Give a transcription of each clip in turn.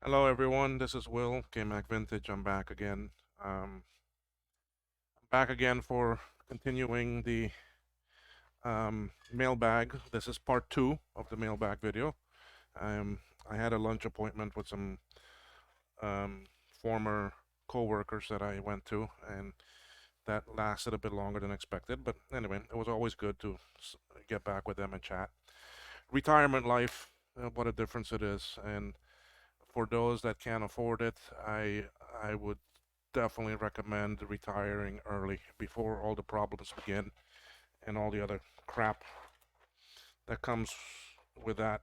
Hello everyone, this is Will, K-Mac Vintage. I'm back again. Um, back again for continuing the mailbag. This is part two of the mailbag video. Um, I had a lunch appointment with some um, former co-workers that I went to, and that lasted a bit longer than expected. But anyway, it was always good to get back with them and chat. Retirement life, what a difference it is. And for those that can't afford it, I would definitely recommend retiring early before all the problems begin and all the other crap that comes with that.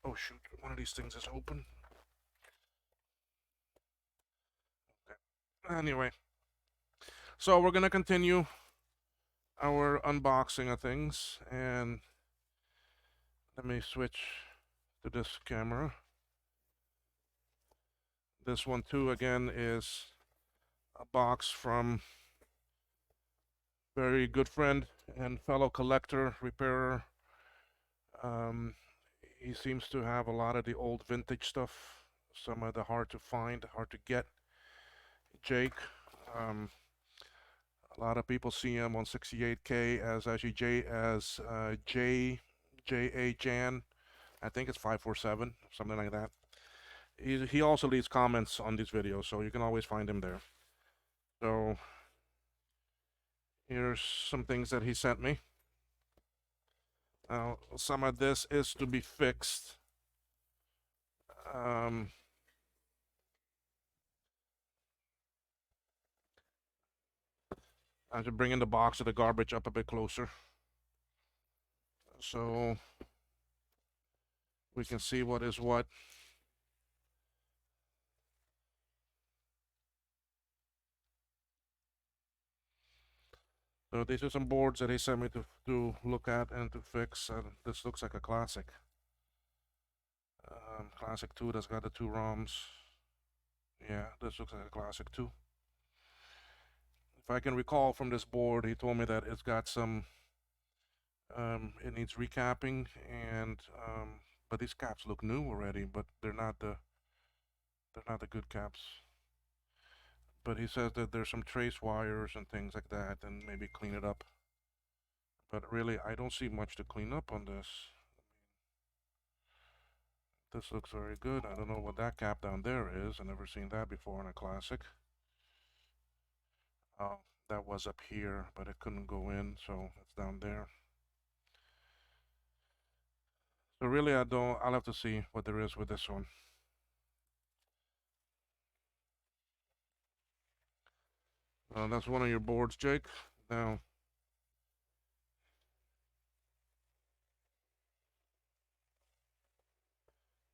Oh shoot, one of these things is open. Okay. Anyway, so we're gonna continue our unboxing of things, and let me switch to this camera. This one too, again, is a box from very good friend and fellow collector, repairer. Um, he seems to have a lot of the old vintage stuff, some of the hard to find, hard to get. Jake, um, a lot of people see him on 68K as actually J A Jan. I think it's 547, something like that. He also leaves comments on these videos, so you can always find him there. So here's some things that he sent me. Now, some of this is to be fixed. Um, I should bring in the box of the garbage up a bit closer so we can see what is what. So these are some boards that he sent me to look at and to fix. This looks like a classic. Classic 2 that's got the two ROMs. Yeah, this looks like a classic 2. If I can recall from this board, he told me that it's got some, it needs recapping, and but these caps look new already, but they're not the good caps. But he says that there's some trace wires and things like that, and maybe clean it up. But really, I don't see much to clean up on this. This looks very good. I don't know what that cap down there is. I've never seen that before in a classic. Oh, that was up here, but it couldn't go in, so it's down there. So really, I'll have to see what there is with this one. That's one of your boards, Jake. Now,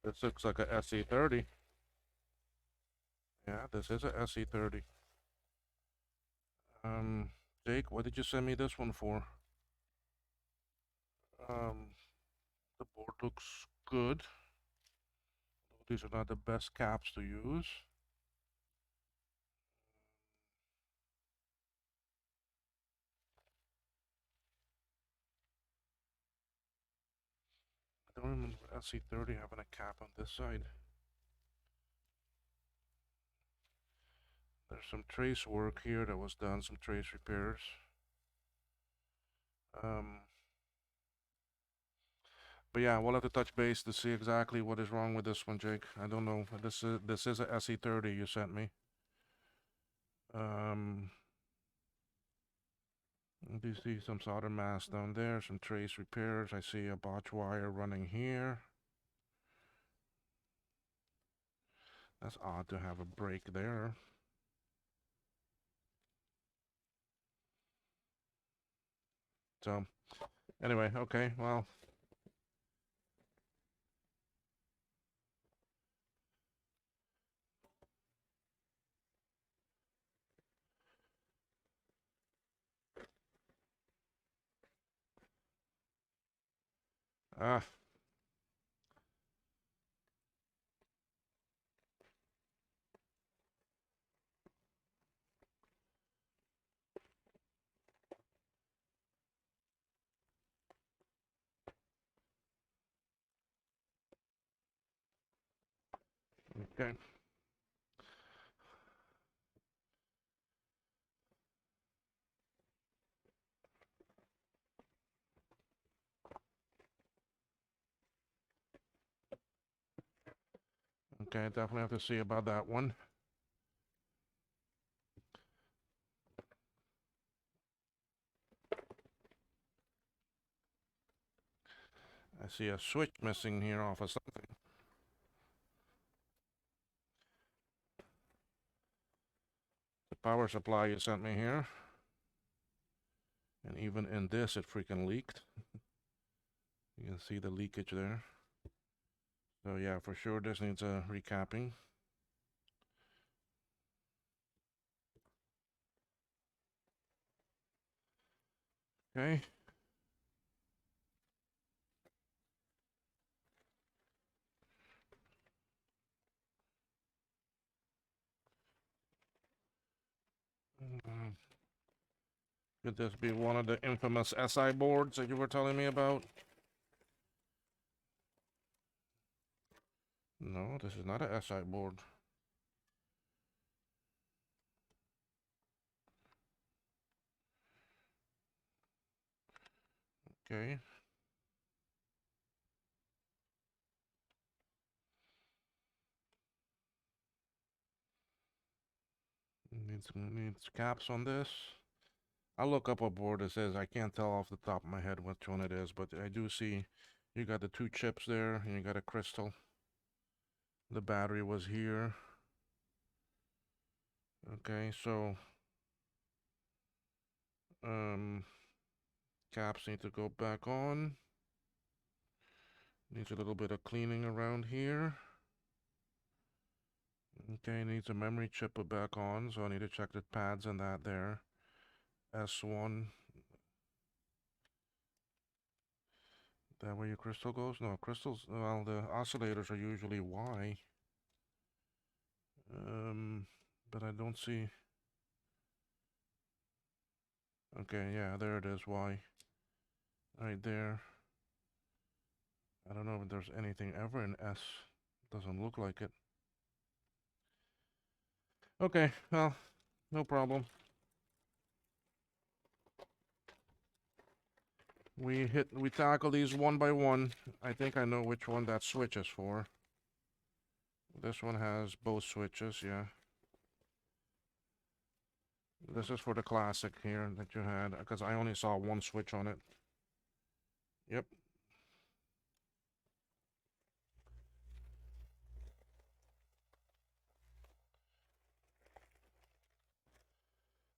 this looks like a SE30. Yeah, this is a SE30. Jake, what did you send me this one for? Um, the board looks good. These are not the best caps to use. I don't remember SE30 having a cap on this side. There's some trace work here that was done, some trace repairs. Um, but yeah, we'll have to touch base to see exactly what is wrong with this one, Jake. I don't know. This is a SE30 you sent me. Um, you see some solder mask down there, some trace repairs. I see a botch wire running here. That's odd to have a break there. So, anyway, okay, well, ah, Okay. Okay, definitely have to see about that one. I see a switch missing here off of something. The power supply you sent me here. And even in this, it freaking leaked. You can see the leakage there. So yeah, for sure this needs a recapping. Okay. Could this be one of the infamous SI boards that you were telling me about? No, this is not a SI board. Okay. Needs caps on this. I'll look up a board that says I can't tell off the top of my head which one it is, but I do see you got the two chips there and you got a crystal. The battery was here. Okay, so caps need to go back on. Needs a little bit of cleaning around here. Okay, needs a memory chip put back on, so I need to check the pads and that there. S1. That where your crystal goes? No, crystals, well, the oscillators are usually Y. But I don't see. Okay, yeah, there it is, Y. Right there. I don't know if there's anything ever in S. Doesn't look like it. Okay, well, no problem. We tackle these one by one. I think I know which one that switch is for. This one has both switches, yeah. This is for the classic here that you had, because I only saw one switch on it. Yep.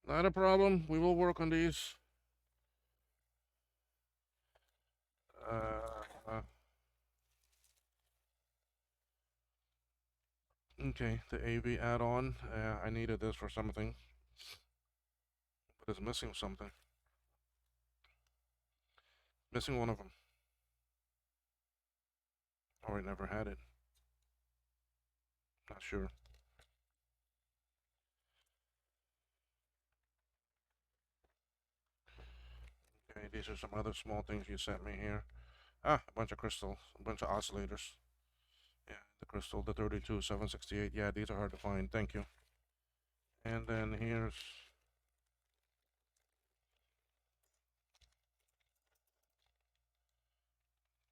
Not a problem. We will work on these. Okay, the AV add-on. I needed this for something, but it's missing something. Missing one of them. Or I never had it. Not sure. Okay, these are some other small things you sent me here. Ah, a bunch of crystals, a bunch of oscillators. Yeah, the crystal, the 32, 768. Yeah, these are hard to find. Thank you. And then here's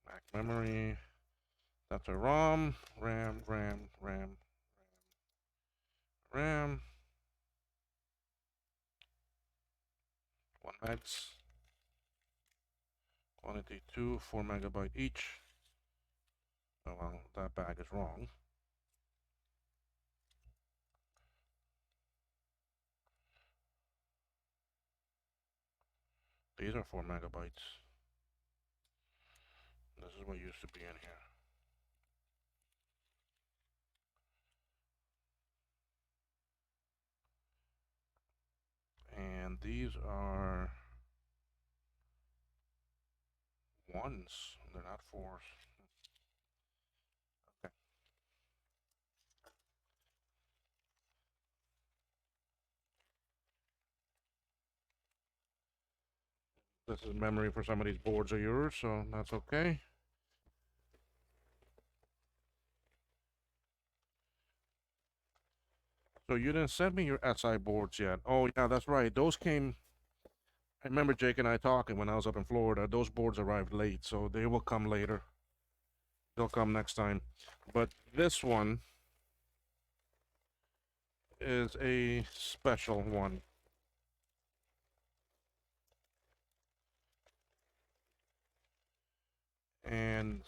back memory. That's a ROM, RAM, RAM, RAM, RAM. 1 megs. Quantity 2, 4 megabyte each. Oh well, that bag is wrong. These are 4 megabytes. This is what used to be in here. And these are ones. They're not fours. Okay. This is memory for some of these boards of yours, so that's okay. So you didn't send me your SI boards yet. Oh yeah, that's right. Those came. I remember Jake and I talking when I was up in Florida. Those boards arrived late, so they will come later. They'll come next time. But this one is a special one. And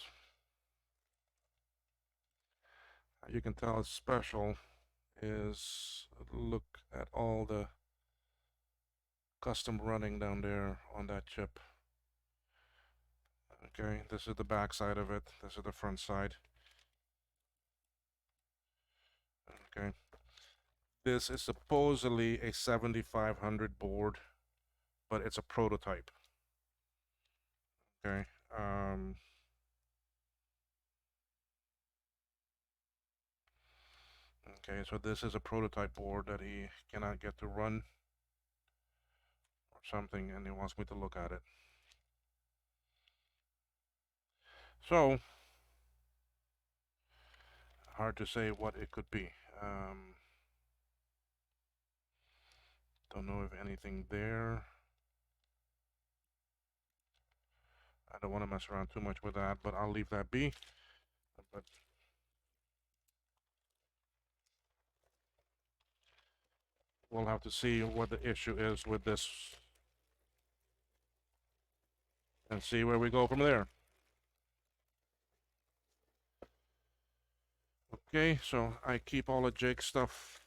you can tell it's special is look at all the custom running down there on that chip. Okay, this is the back side of it. This is the front side. Okay, this is supposedly a 7500 board, but it's a prototype. Okay, okay, so this is a prototype board that he cannot get to run or something, and he wants me to look at it. So, hard to say what it could be. Don't know if anything there. I don't want to mess around too much with that, but I'll leave that be. But we'll have to see what the issue is with this and see where we go from there. Okay, so I keep all of Jake's stuff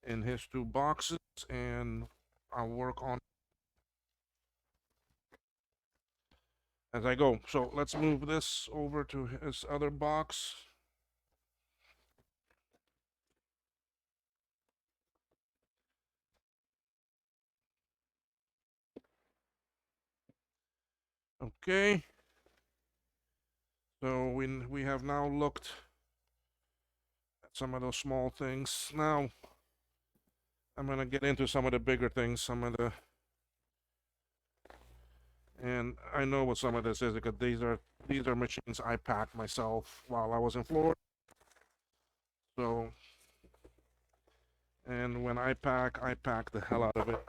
in his two boxes, and I'll work on as I go. So let's move this over to his other box. Okay. So we have now looked at some of those small things. Now I'm gonna get into some of the bigger things, and I know what some of this is because these are machines I packed myself while I was in Florida. So, and when I pack the hell out of it.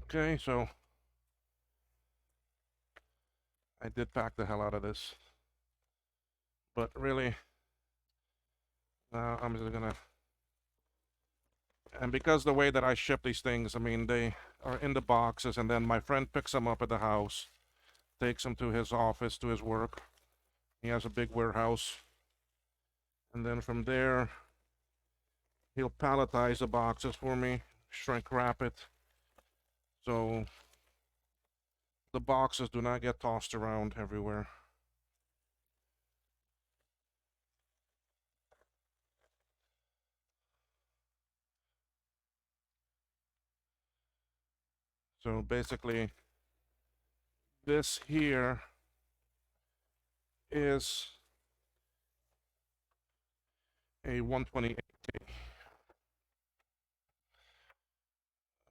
Okay, so I did pack the hell out of this, but really, I'm just gonna. And because the way that I ship these things, I mean, they are in the boxes, and then my friend picks them up at the house, takes them to his office, to his work. He has a big warehouse, and then from there, he'll palletize the boxes for me, shrink wrap it, so the boxes do not get tossed around everywhere. So basically, this here is a 128K.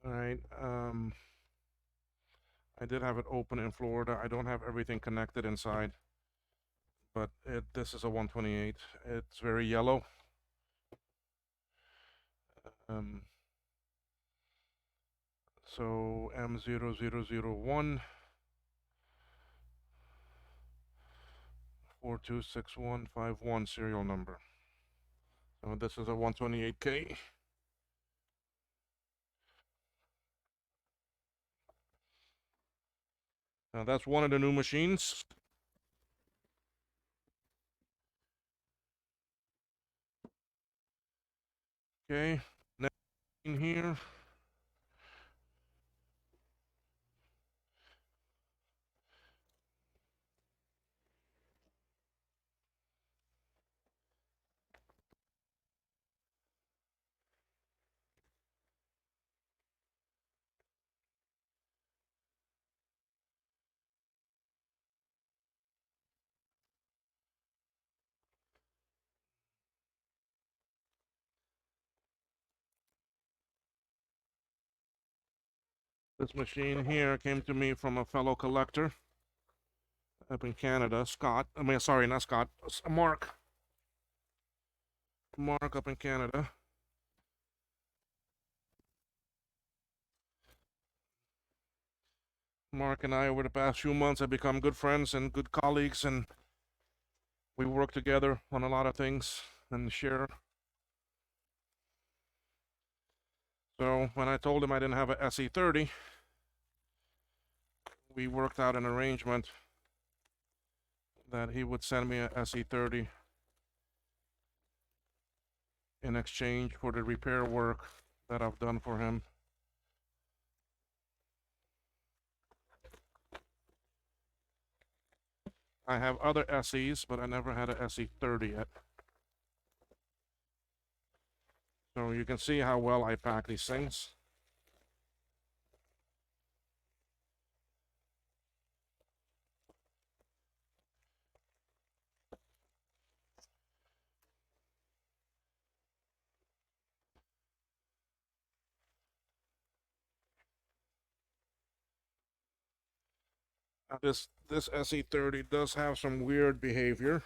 All right. I did have it open in Florida. I don't have everything connected inside, but this is a 128. It's very yellow. Um, so M0001 426151 serial number. So this is a 128K. Now that's one of the new machines. Okay, next in here. This machine here came to me from a fellow collector up in Canada, Scott. I mean, sorry, not Scott, Mark. Mark up in Canada. Mark and I, over the past few months, have become good friends and good colleagues, and we work together on a lot of things and share. So when I told him I didn't have a SE30, we worked out an arrangement that he would send me a SE30 in exchange for the repair work that I've done for him. I have other SEs, but I never had a SE30 yet. So you can see how well I pack these things. This SE30 does have some weird behavior.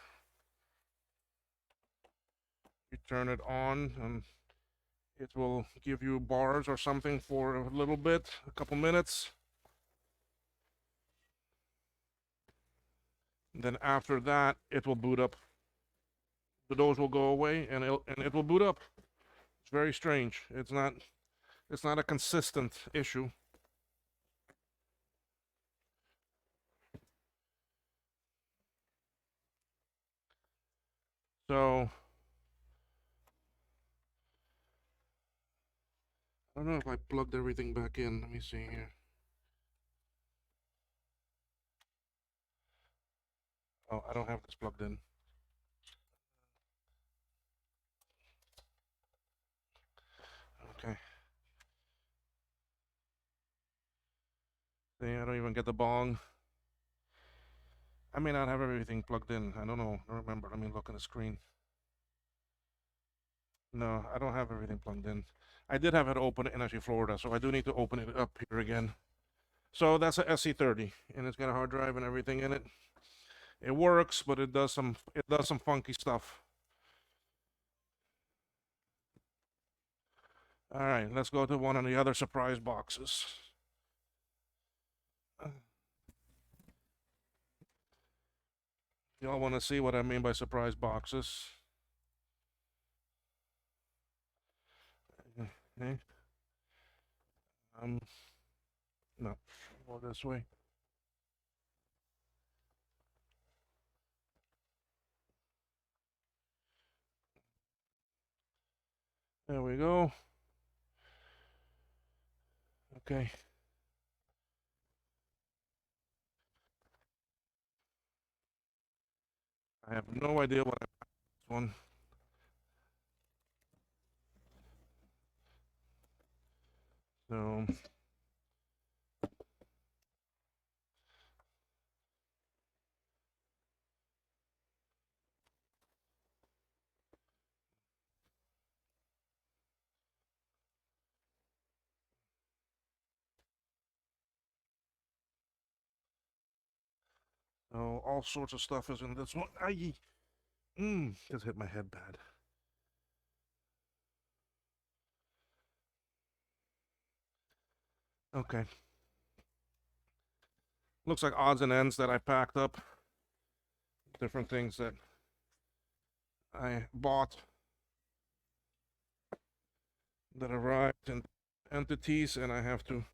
You turn it on and it will give you bars or something for a little bit, a couple minutes. And then after that, it will boot up. The doors will go away and it will boot up. It's very strange. It's not a consistent issue. So I don't know if I plugged everything back in. Let me see here. Oh, I don't have this plugged in. Okay. See, I don't even get the bong. I may not have everything plugged in. I don't know. I don't remember. Let me look on the screen. No, I don't have everything plugged in. I did have it open in actually Florida, so I do need to open it up here again. So that's a SC30, and it's got a hard drive and everything in it. It works, but it does some funky stuff. All right, let's go to one of the other surprise boxes. Y'all want to see what I mean by surprise boxes? Okay. Um, no, go this way. There we go. Okay. I have no idea what I this one. So all sorts of stuff is in this one. Aye. Just hit my head bad. Okay. Looks like odds and ends that I packed up. Different things that I bought that arrived in entities, and I have to.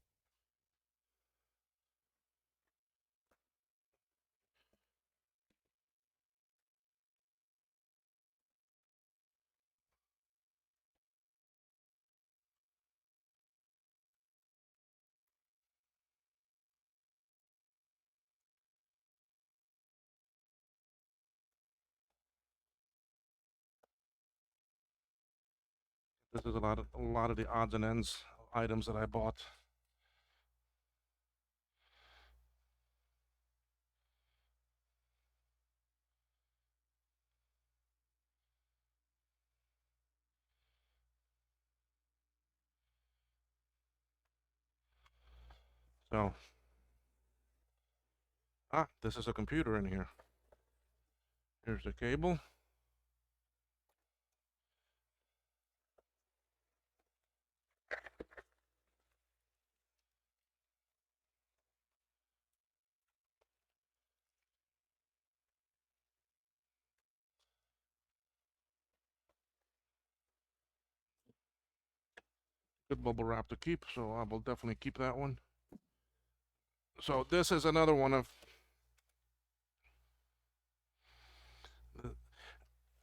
This is a lot of the odds and ends items that I bought. So, this is a computer in here. Here's the cable. Good bubble wrap to keep, so I will definitely keep that one. So this is another one of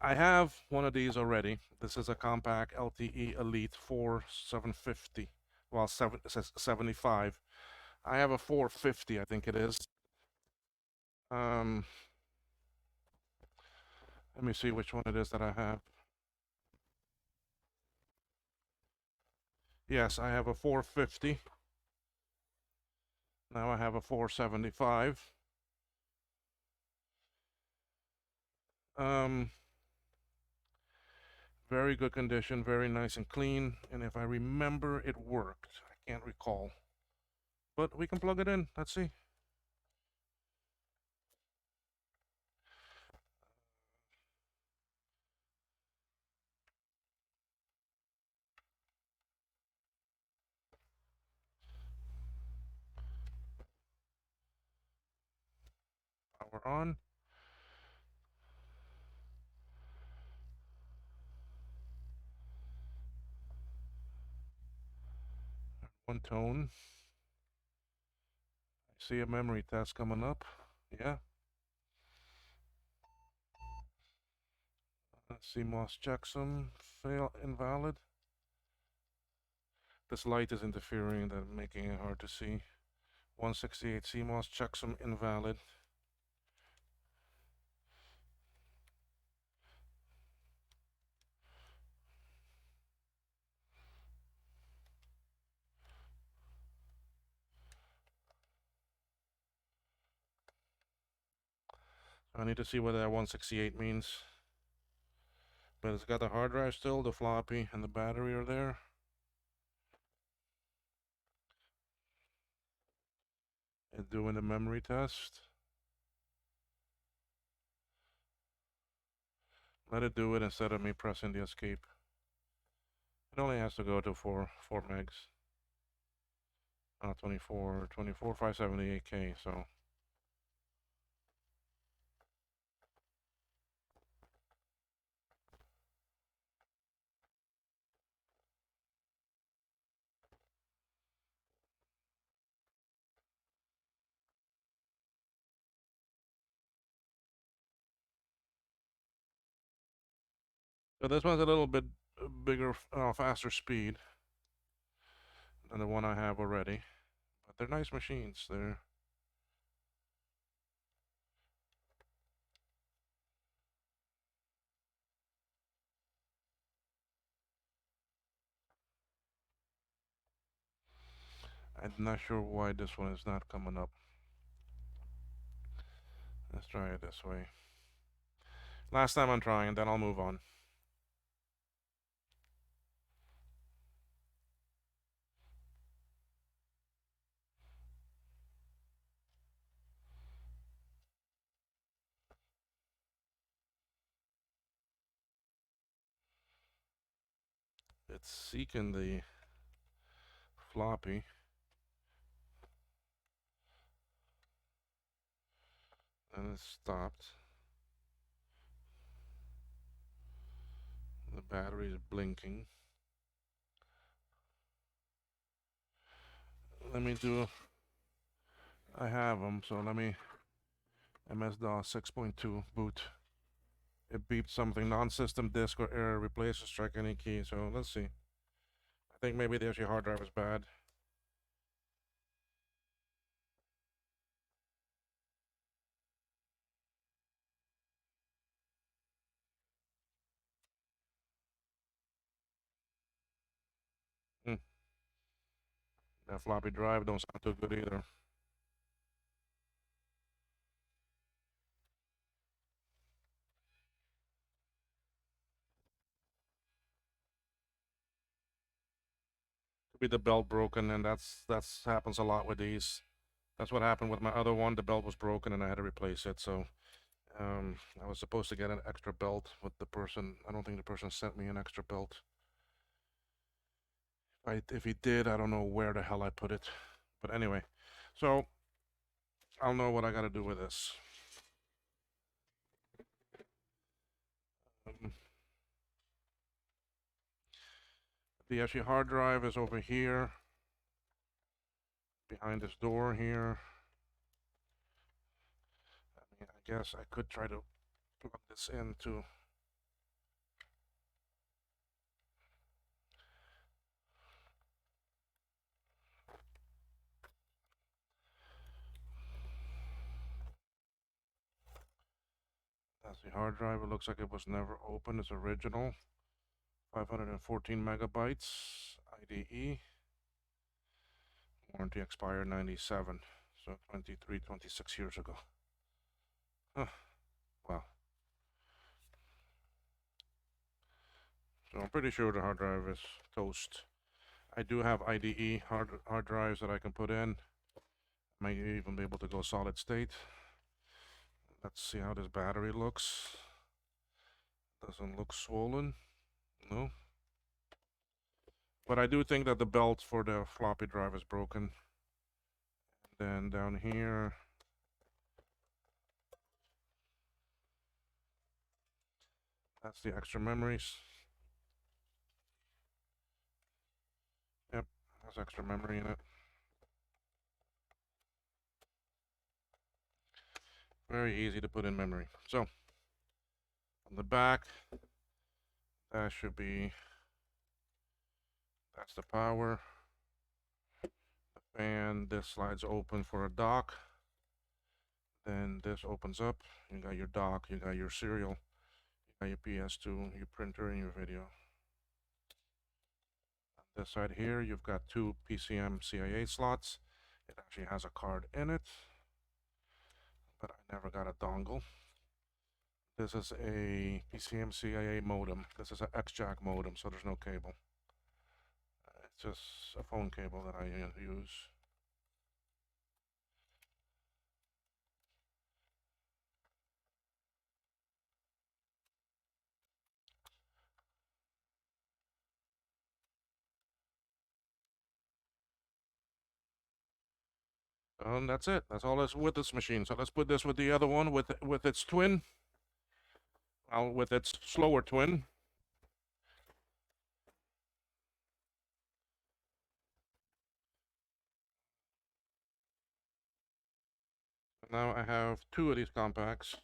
I have one of these already. This is a compact LTE Elite 4 750. Well, it says 75. I have a 450, I think it is. Um, Let me see which one it is that I have. Yes, I have a 450. Now I have a 475. Um, Very good condition, very nice and clean. And if I remember, it worked. I can't recall. But we can plug it in. Let's see. Power on. One tone. I see a memory test coming up. Yeah. CMOS checksum fail invalid. This light is interfering, that making it hard to see. 168 CMOS checksum invalid. I need to see what that 168 means. But it's got the hard drive still, the floppy, and the battery are there. And doing the memory test. Let it do it instead of me pressing the escape. It only has to go to 4 megs. 24 578K, so. So this one's a little bit bigger, faster speed than the one I have already. But they're nice machines. I'm not sure why this one is not coming up. Let's try it this way. Last time I'm trying, then I'll move on. It's seeking the floppy. And it stopped. The battery is blinking. Let me do. I have them, so let me. MS-DOS 6.2 boot. It beeped something. Non-system disk or error. Replace or strike any key. So let's see. I think maybe the actual hard drive is bad. Hmm. That floppy drive don't sound too good either. To be the belt broken, and that's happens a lot with these. That's what happened with my other one. The belt was broken, and I had to replace it. So I was supposed to get an extra belt with the person. I don't think the person sent me an extra belt. If he did, I don't know where the hell I put it. But anyway, so I'll know what I got to do with this. Um, the actually hard drive is over here, behind this door here. I mean, I guess I could try to plug this into. That's the hard drive. It looks like it was never opened. It's original. 514 megabytes. IDE. Warranty expired 97. So 23, 26 years ago. Huh. Wow. So I'm pretty sure the hard drive is toast. I do have IDE hard drives that I can put in. Might even be able to go solid state. Let's see how this battery looks. Doesn't look swollen. No. But I do think that the belt for the floppy drive is broken. And then down here, that's the extra memories. Yep, has extra memory in it. Very easy to put in memory. So, on the back, that should be, that's the power. The fan, this slides open for a dock. Then this opens up. You got your dock, you got your serial, you got your PS2, your printer, and your video. On this side here, you've got two PCM CIA slots. It actually has a card in it, but I never got a dongle. This is a PCM CIA modem. This is an X-Jack modem, so there's no cable. It's just a phone cable that I use. And that's it. That's all that's with this machine. So let's put this with the other one with its twin. With its slower twin. Now I have two of these compacts.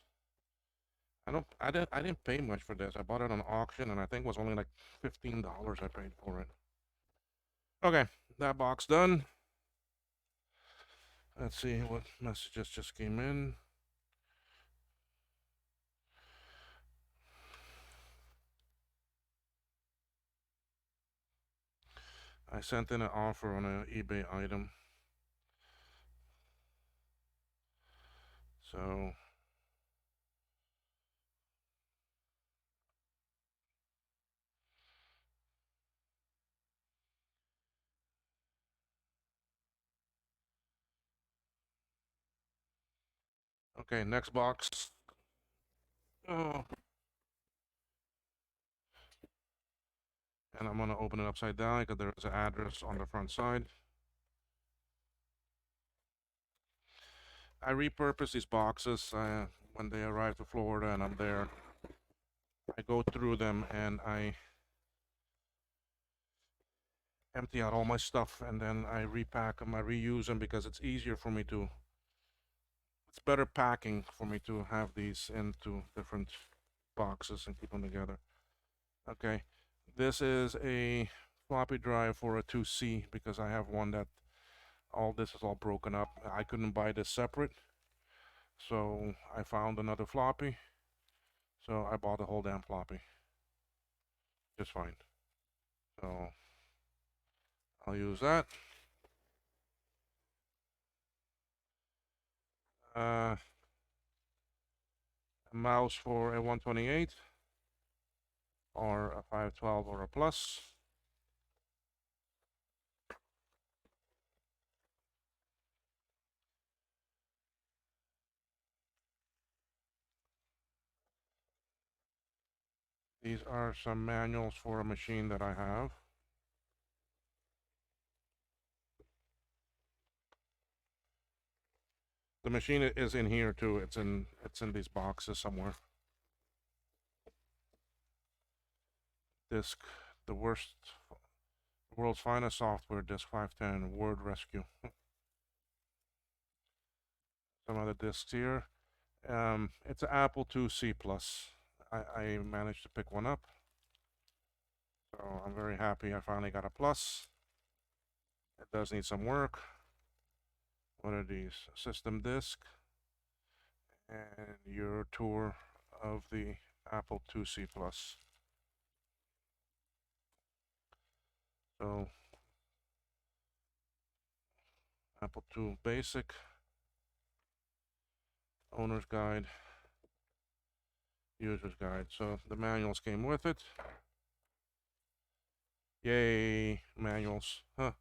I didn't pay much for this. I bought it on auction, and I think it was only like $15 I paid for it. Okay, that box done. Let's see what messages just came in. I sent in an offer on an eBay item. So okay, next box. Oh. And I'm gonna open it upside down because there's an address on the front side. I repurpose these boxes when they arrive to Florida and I'm there. I go through them and I empty out all my stuff and then I repack them, I reuse them because it's easier for me to, it's better packing for me to have these into different boxes and keep them together. Okay, this is a floppy drive for a 2C because I have one that all this is all broken up. I couldn't buy this separate, so I found another floppy, so I bought the whole damn floppy just fine. So I'll use that. A mouse for a 128 or a 512 or a plus. These are some manuals for a machine that I have. The machine is in here too. It's in these boxes somewhere. Disk, the world's finest software, disk 510, Word Rescue. Some other disks here. It's an Apple IIc Plus. I managed to pick one up, so I'm very happy I finally got a Plus. It does need some work. What are these? System disk and your tour of the Apple IIc Plus. So Apple II Basic, Owner's Guide, User's Guide. So the manuals came with it. Yay, manuals. Huh.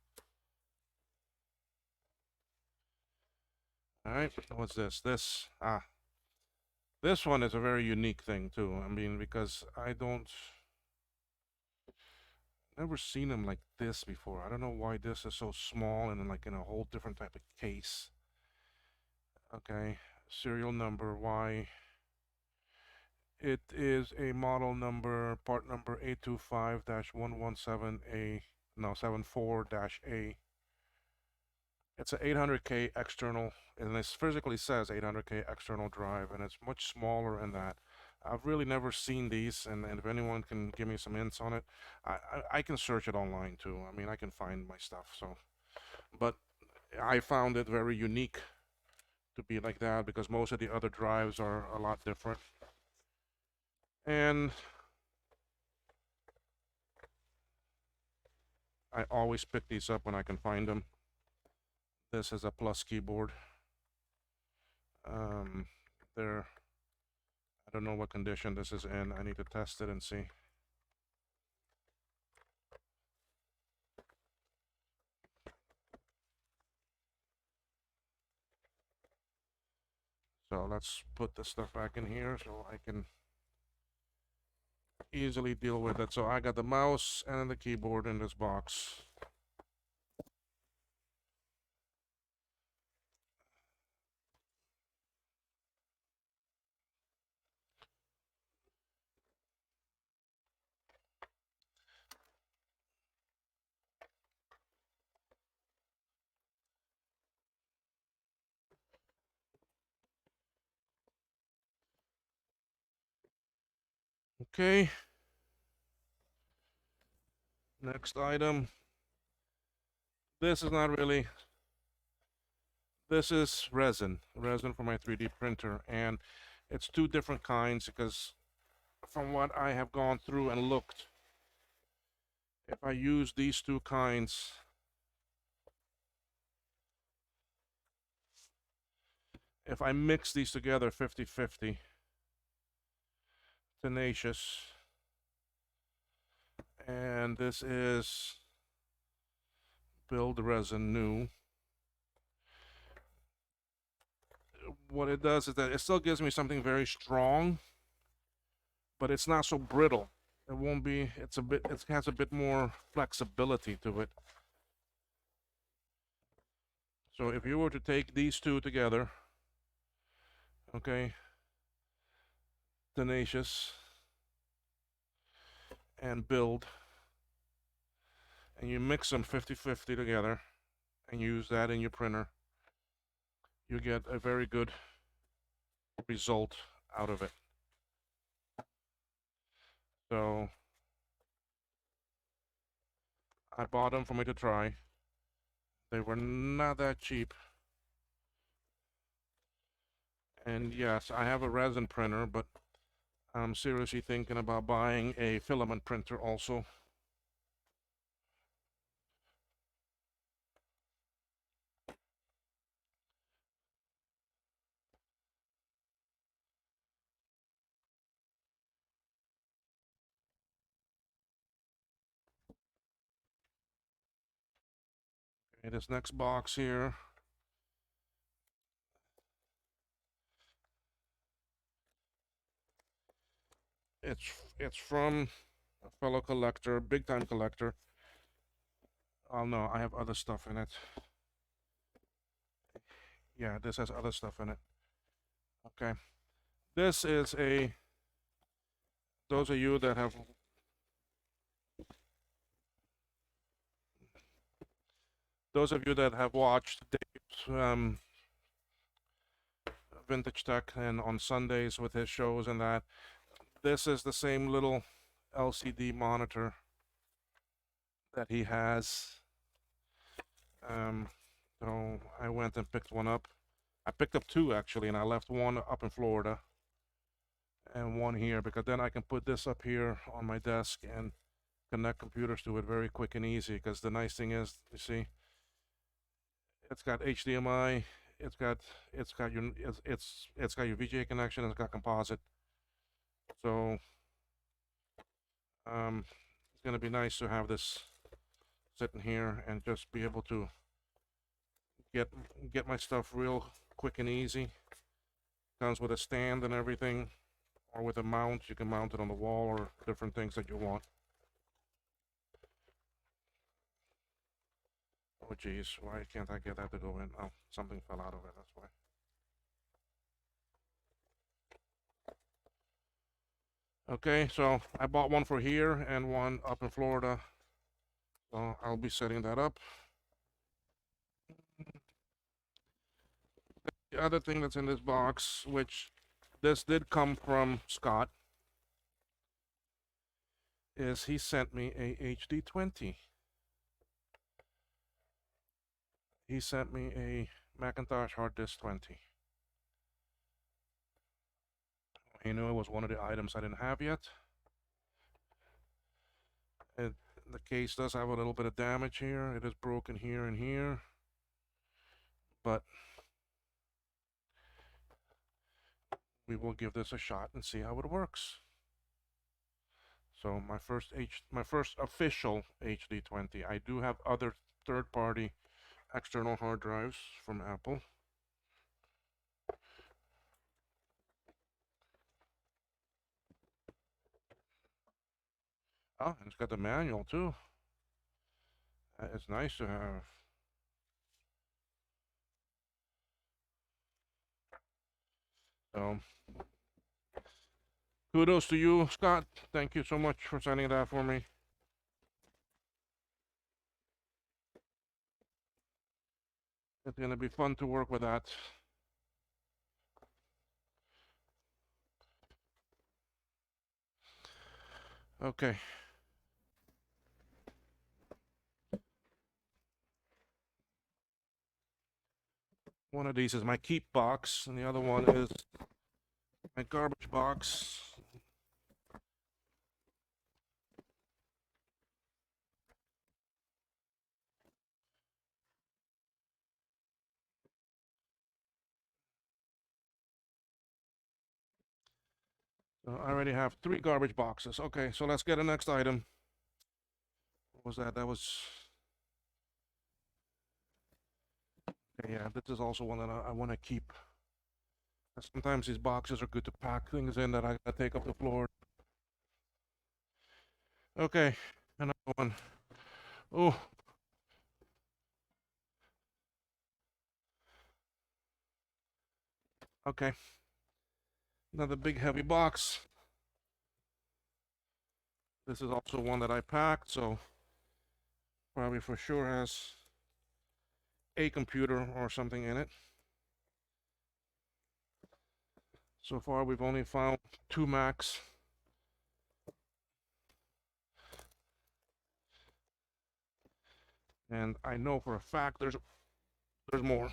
Alright, what's this? This one is a very unique thing too. I mean, because never seen them like this before. I don't know why this is so small and like in a whole different type of case. Okay, serial number Y. It is a model number, part number 825-117A, no, 74-A. It's an 800K external, and it physically says 800K external drive, and it's much smaller than that. I've really never seen these, and if anyone can give me some hints on it, I can search it online too. I mean, I can find my stuff, so. But I found it very unique to be like that, because most of the other drives are a lot different. And I always pick these up when I can find them. This is a Plus keyboard. I don't know what condition this is in. I need to test it and see. So let's put the stuff back in here so I can easily deal with it. So I got the mouse and the keyboard in this box. Okay. Next item. This is not really. This is resin for my 3D printer, and it's two different kinds because from what I have gone through and looked, if I use these two kinds, if I mix these together 50-50, tenacious, and this is build resin new. What it does is that it still gives me something very strong, but it's not so brittle. It won't be, it has a bit more flexibility to it. So if you were to take these two together, okay, tenacious and build, and you mix them 50-50 together and use that in your printer, you get a very good result out of it. So I bought them for me to try. They were not that cheap. And yes, I have a resin printer, but I'm seriously thinking about buying a filament printer also. Okay, this next box here, It's from a fellow collector, big time collector. Oh no, I have other stuff in it. Yeah, this has other stuff in it. Okay. This is a, those of you that have, watched Dave's Vintage Tech and on Sundays with his shows and that, this is the same little LCD monitor that he has. So I went and picked one up. I picked up two actually, and I left one up in Florida and one here because then I can put this up here on my desk and connect computers to it very quick and easy. Because the nice thing is, you see, it's got HDMI, it's got your VGA connection, and it's got composite. So it's gonna be nice to have this sitting here and just be able to get my stuff real quick and easy. Comes with a stand and everything, or with a mount. You can mount it on the wall or different things that you want. Oh geez, why can't I get that to go in? Oh, something fell out of it, that's why. Okay, so I bought one for here and one up in Florida. So I'll be setting that up. The other thing that's in this box, which this did come from Scott, is he sent me a HD20. He sent me a Macintosh hard disk 20. He knew it was one of the items I didn't have yet. The case does have a little bit of damage here. It is broken here and here, but we will give this a shot and see how it works. So my first official HD20. I do have other third-party external hard drives from Apple. Oh, and it's got the manual too. It's nice to have. So kudos to you, Scott. Thank you so much for sending that for me. It's gonna be fun to work with that. Okay. One of these is my keep box, and the other one is my garbage box. So I already have 3 garbage boxes. Okay, so let's get the next item. What was that? That was... Okay, yeah, this is also one that I want to keep. Sometimes these boxes are good to pack things in that I gotta take up the floor. Okay, another one. Oh. Okay. Another big heavy box. This is also one that I packed, so probably for sure has a computer or something in it. So far we've only found 2 Macs. And I know for a fact there's more.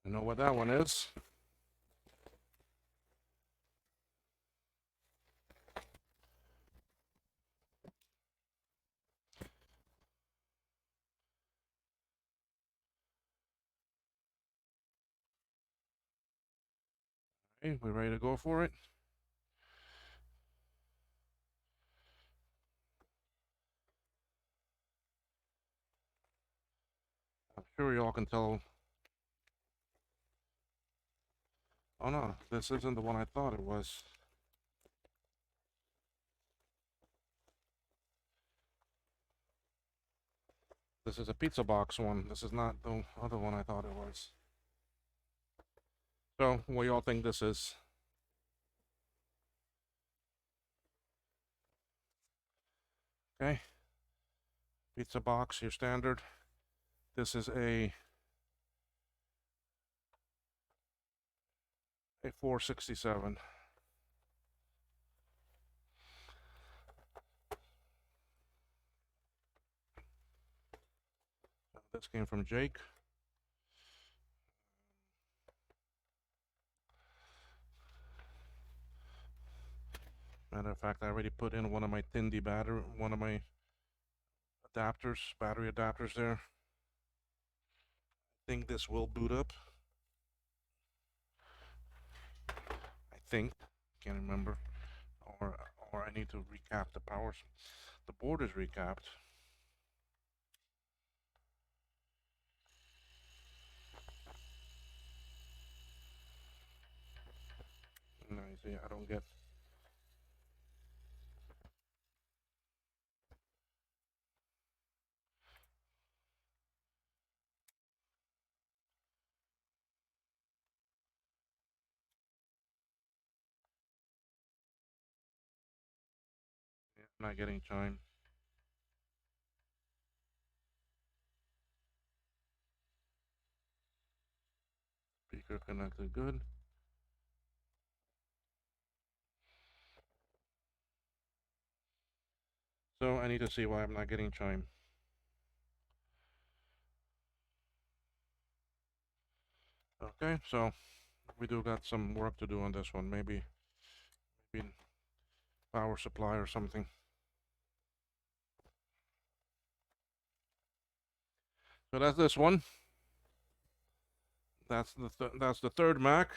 I know what that one is. Okay, we're ready to go for it. I'm sure you all can tell. Oh no, this isn't the one I thought it was. This is a pizza box one. This is not the other one I thought it was. So, what y'all think this is? Okay, pizza box, your standard. This is a 467. This came from Jake. Matter of fact, I already put in one of my Tindy one of my adapters, battery adapters there. I think this will boot up. I think, can't remember, or I need to recap the powers. The board is recapped. No, you see, I don't get. Yeah, I'm not getting chime. Speaker connected, good. So I need to see why I'm not getting chime. Okay, so we do got some work to do on this one. Maybe power supply or something. So that's this one. That's the third Mac.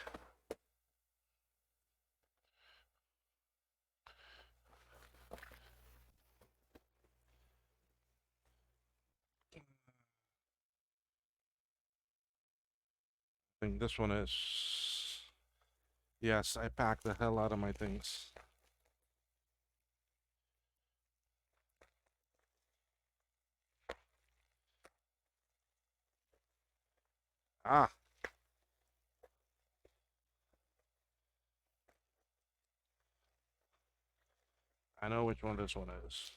I think this one is. Yes, I packed the hell out of my things. Ah, I know which one this one is.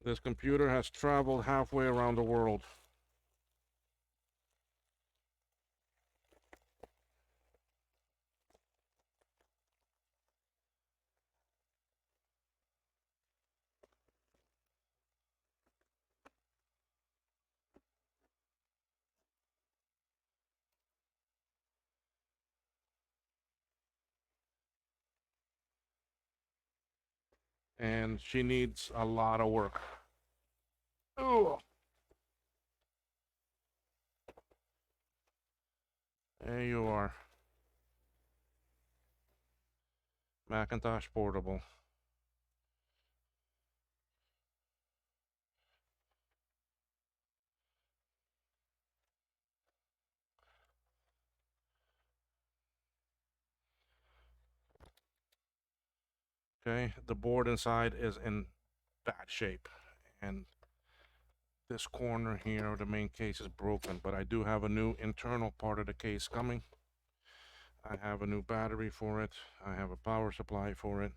This computer has traveled halfway around the world. And she needs a lot of work. Oh, there you are. Macintosh Portable. Okay, the board inside is in bad shape. And this corner here, the main case is broken, but I do have a new internal part of the case coming. I have a new battery for it. I have a power supply for it.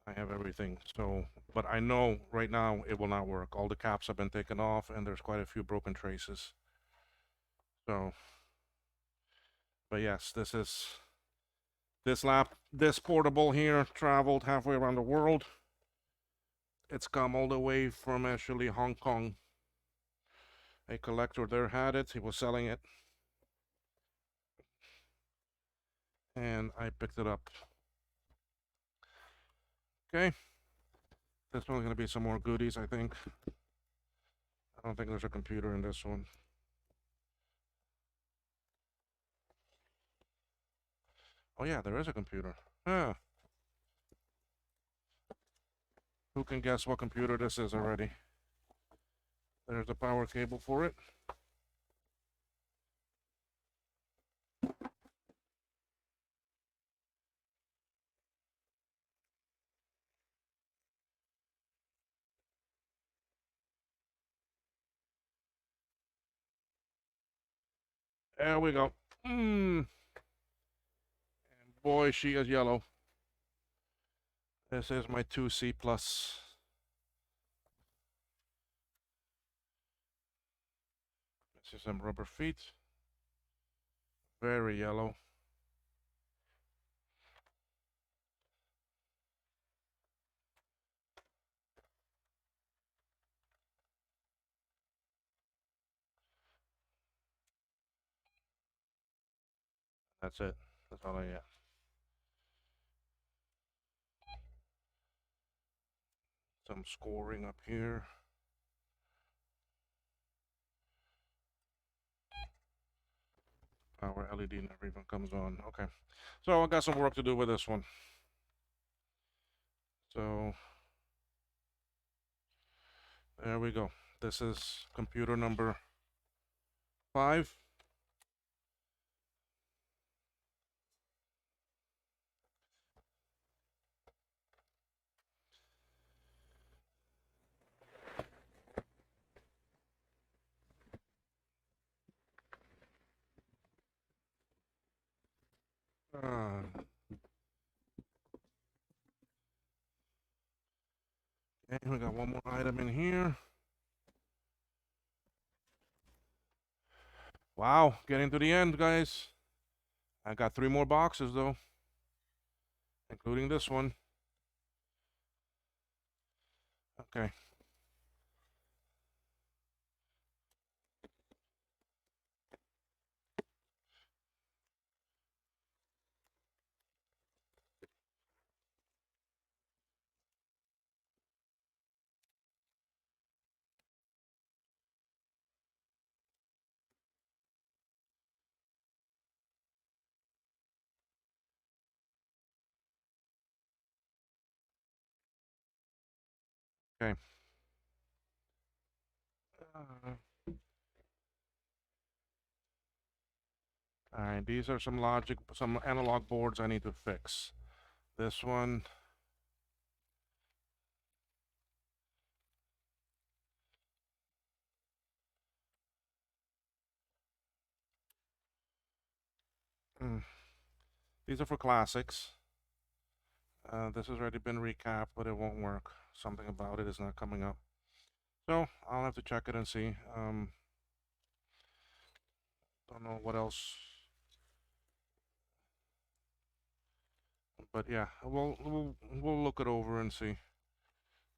I have everything. So, but I know right now it will not work. All the caps have been taken off and there's quite a few broken traces. So, but yes, this portable here traveled halfway around the world. It's come all the way from actually Hong Kong. A collector there had it. He was selling it. And I picked it up. Okay. There's probably going to be some more goodies, I think. I don't think there's a computer in this one. Oh yeah, there is a computer. Huh. Who can guess what computer this is already? There's the power cable for it. There we go. And boy, she is yellow. This is my 2C plus. This is some rubber feet. Very yellow. That's it. That's all I got. Some scoring up here. Power LED never even comes on. Okay. So I got some work to do with this one. So there we go. This is computer number 5. Okay, we got one more item in here. Wow, getting to the end, guys. I got 3 more boxes though, including this one. Okay. Okay. Uh, all right, these are some analog boards I need to fix. This one. These are for classics. This has already been recapped, but it won't work. Something about it is not coming up. So I'll have to check it and see. Don't know what else. But yeah, we'll look it over and see.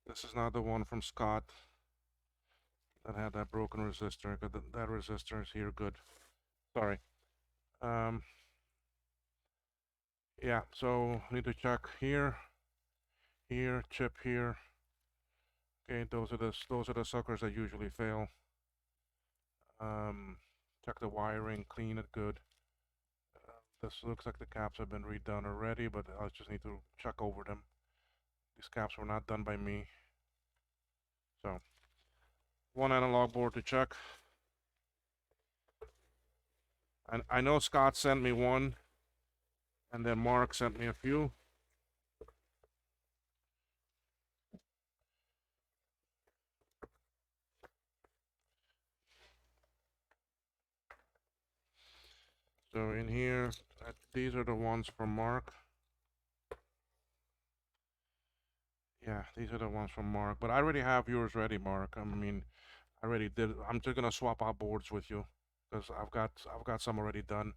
This is not the one from Scott that had that broken resistor. That resistor is here good. Sorry. Um, yeah, so I need to check here, chip here. Okay, those are the suckers that usually fail. Check the wiring, clean it good. This looks like the caps have been redone already, but I just need to check over them. These caps were not done by me. So, one analog board to check. And I know Scott sent me one, and then Mark sent me a few. So in here, these are the ones from Mark. Yeah, these are the ones from Mark. But I already have yours ready, Mark. I mean, I already did. I'm just gonna swap out boards with you because I've got some already done.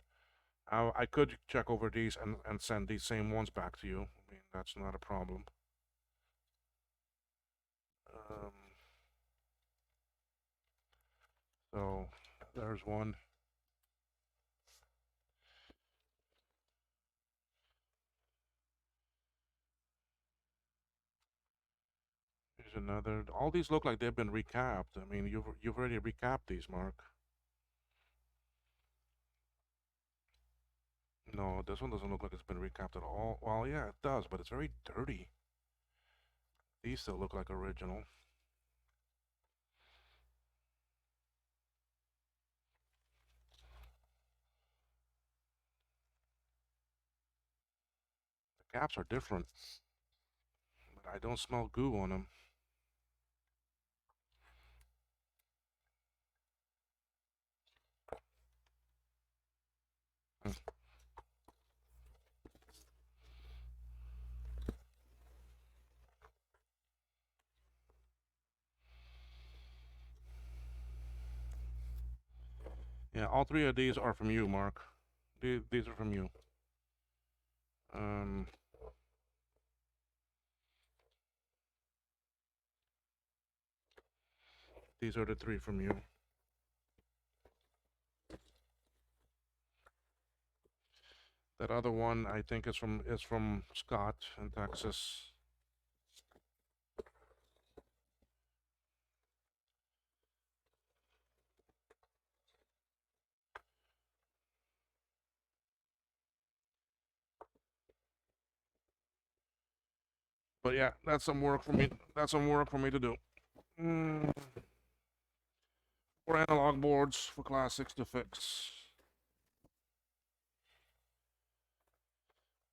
I could check over these and send these same ones back to you. I mean, that's not a problem. Um, so there's one. another. All these look like they've been recapped. I mean, you've already recapped these, Mark. No, this one doesn't look like it's been recapped at all. Well, yeah, it does, but it's very dirty. These still look like original. The caps are different, but I don't smell goo on them. Mm. Yeah, all three of these are from you, Mark. These are from you. Um, these are the three from you. That other one, I think, is from Scott in Texas. But yeah, that's some work for me. That's some work for me to do. Mm, 4 analog boards for classics to fix.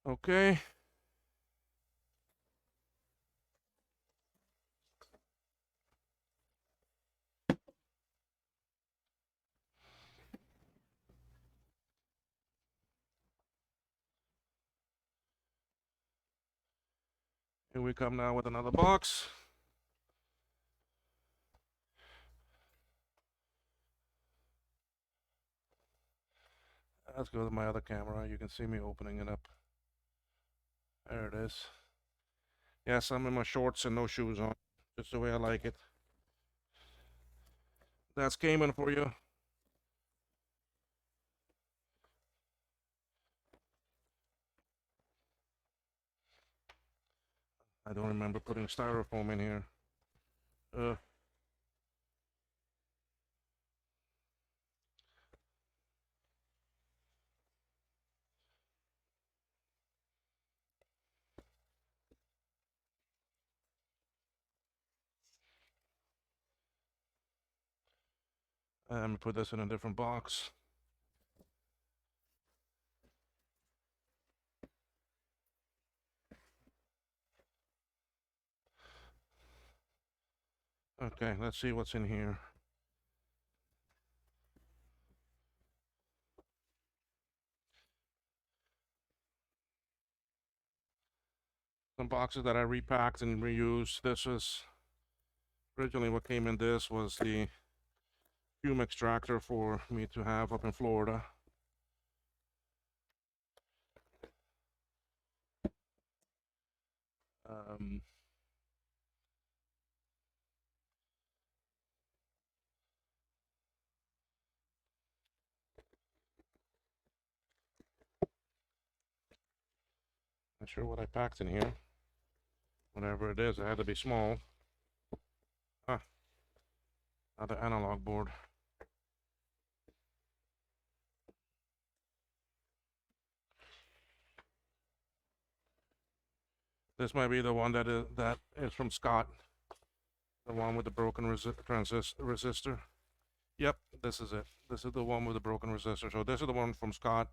Okay. Here we come now with another box. Let's go to my other camera. You can see me opening it up. There it is. Yes, I'm in my shorts and no shoes on. Just the way I like it. That's Cayman for you. I don't remember putting styrofoam in here. Let me put this in a different box. Okay, let's see what's in here. Some boxes that I repacked and reused. This is originally what came in. This was the fume extractor for me to have up in Florida. Um, not sure what I packed in here. Whatever it is, it had to be small. Ah, another analog board. This might be the one that is from Scott. The one with the broken resistor. Yep, this is it. This is the one with the broken resistor. So this is the one from Scott.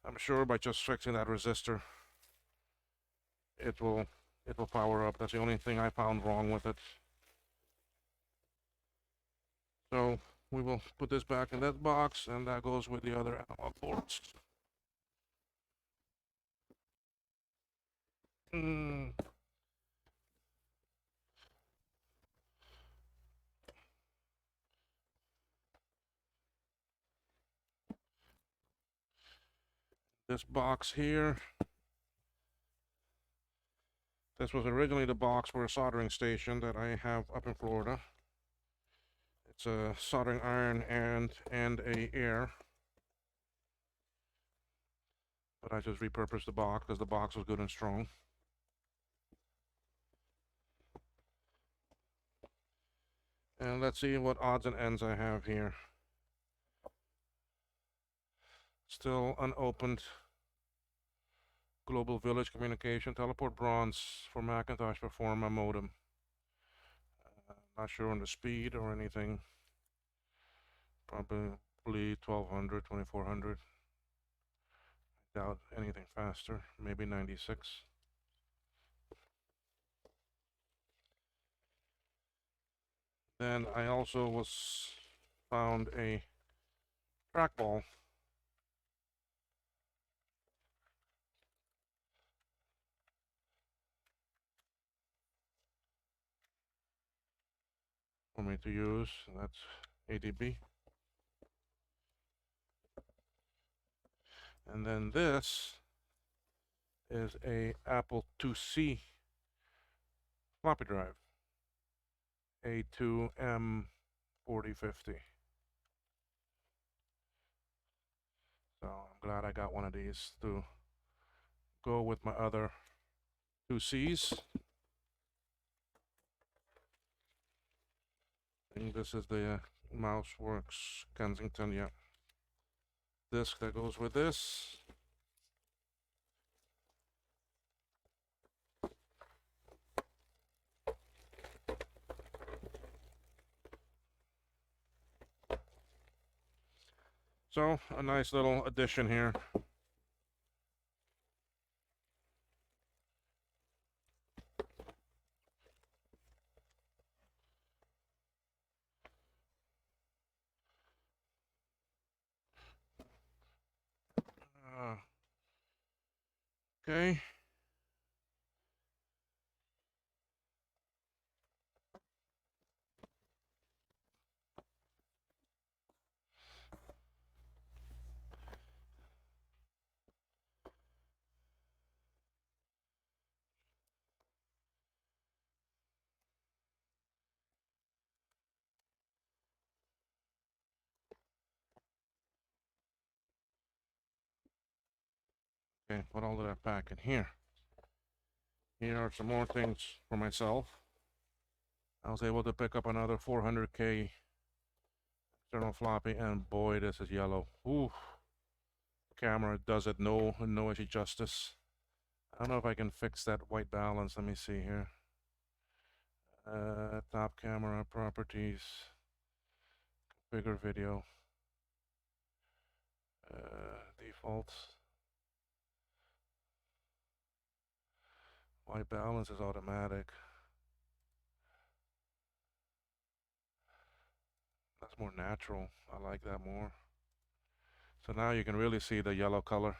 I'm sure by just fixing that resistor, it will power up. That's the only thing I found wrong with it. So we will put this back in that box, and that goes with the other analog boards. Mm. This box here, this was originally the box for a soldering station that I have up in Florida. It's a soldering iron and a air. But I just repurposed the box because the box was good and strong. And let's see what odds and ends I have here. Still unopened. Global Village Communication Teleport Bronze for Macintosh Performa modem. Not sure on the speed or anything. Probably 1200, 2400. Doubt anything faster. Maybe 96. Then I also found a trackball for me to use. That's ADB. And then this is a Apple IIc floppy drive, A2M4050. So I'm glad I got one of these to go with my other 2Cs. I think this is the MouseWorks Kensington, yeah. Disc that goes with this. So a nice little addition here. Okay. Okay, put all of that back in here. Here are some more things for myself. I was able to pick up another 400K external floppy, and boy, this is yellow. Ooh, camera does it no issue justice. I don't know if I can fix that white balance. Let me see here. Top camera properties, bigger video, defaults. White balance is automatic. That's more natural. I like that more. So now you can really see the yellow color.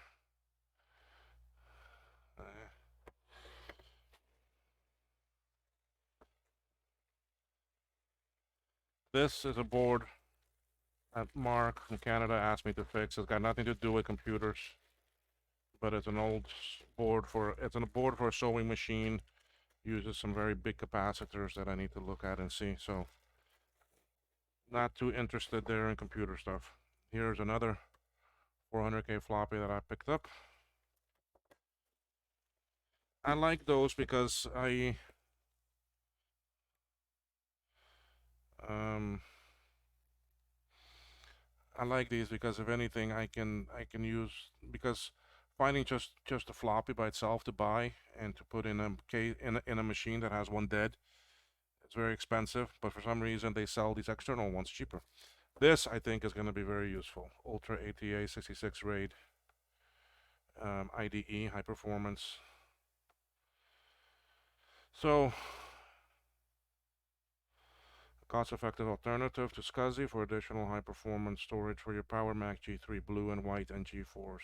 This is a board that Mark from Canada asked me to fix. It's got nothing to do with computers, but it's an old board it's a board for a sewing machine. Uses some very big capacitors that I need to look at and see. So not too interested there in computer stuff. Here's another 400K floppy that I picked up. I like those because I like these because if anything I can use, because finding just a floppy by itself to buy and to put in a machine that has one dead, it's very expensive, but for some reason they sell these external ones cheaper. This I think is going to be very useful. Ultra ATA 66 RAID, IDE, high performance. So cost-effective alternative to SCSI for additional high-performance storage for your Power Mac G3 Blue and White and G4s.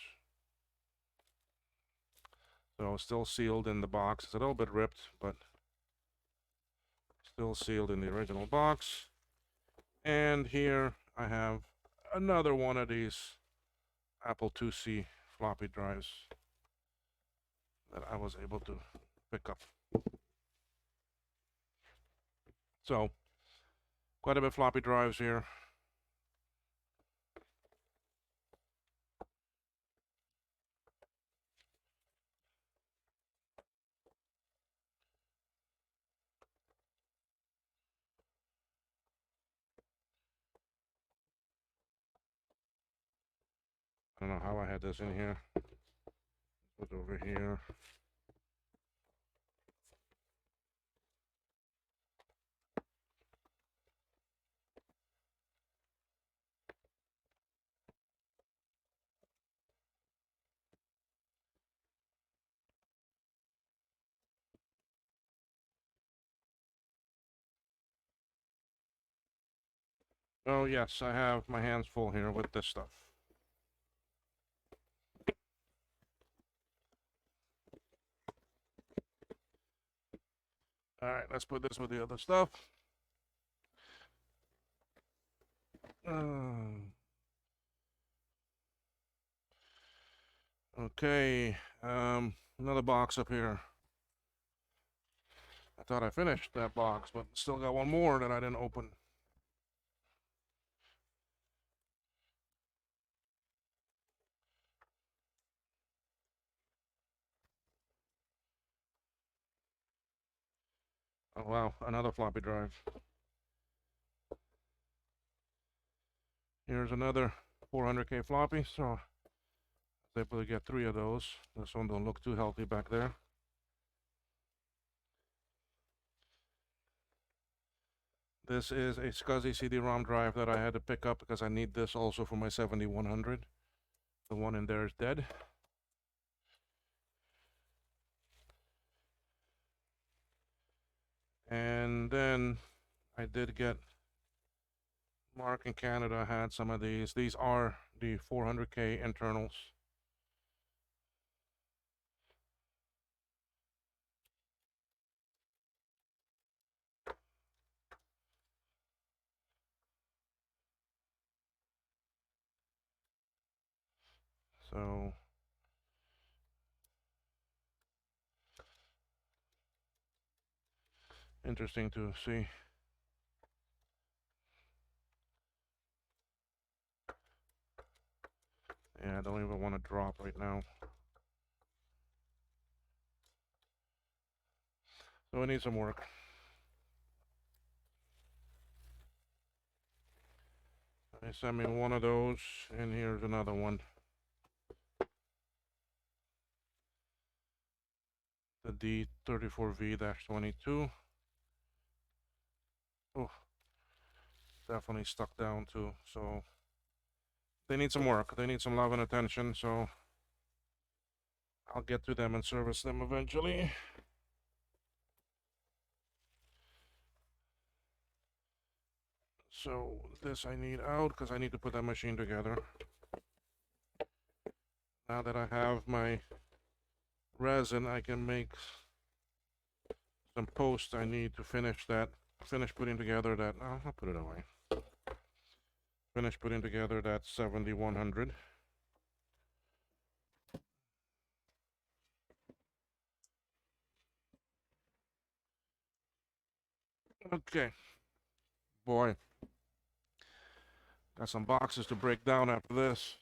So still sealed in the box. It's a little bit ripped, but still sealed in the original box. And here I have another one of these Apple IIc floppy drives that I was able to pick up. So quite a bit of floppy drives here. don't know how I had this in here. Put it over here. Oh yes, I have my hands full here with this stuff. All right, let's put this with the other stuff. Okay, another box up here. I thought I finished that box, but still got one more that I didn't open. Oh wow, another floppy drive. Here's another 400K floppy, so I was able to get 3 of those. This one don't look too healthy back there. This is a SCSI CD-ROM drive that I had to pick up because I need this also for my 7100. The one in there is dead. And then I did get, Mark in Canada had some of these. These are the 400K internals. So interesting to see. Yeah, I don't even want to drop right now. So I need some work. They sent me one of those, and here's another one. The D34V-22. Oh, definitely stuck down too. So they need some work. They need some love and attention. So I'll get to them and service them eventually. So this I need out because I need to put that machine together. Now that I have my resin, I can make some posts. I need to finish putting together that, oh, I'll put it away. Finish putting together that 7100. Okay. Boy, got some boxes to break down after this.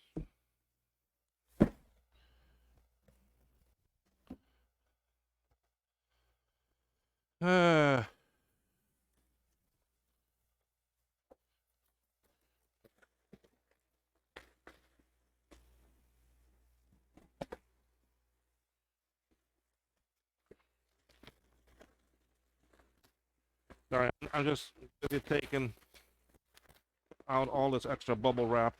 Uh, Sorry, I'm just taking out all this extra bubble wrap.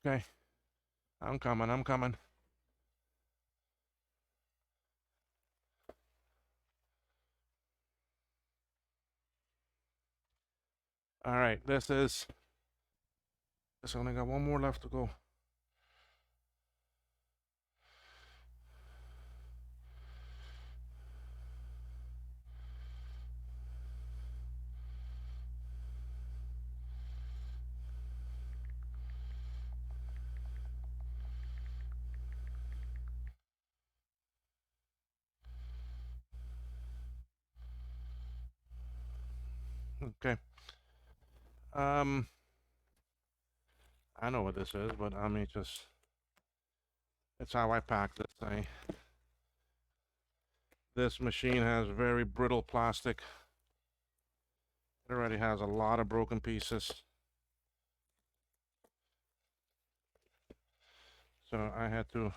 Okay, I'm coming, I'm coming. All right, this only got one more left to go. Okay. Um, I know what this is, but I mean, just it's how I pack this thing. This machine has very brittle plastic. It already has a lot of broken pieces. So I had to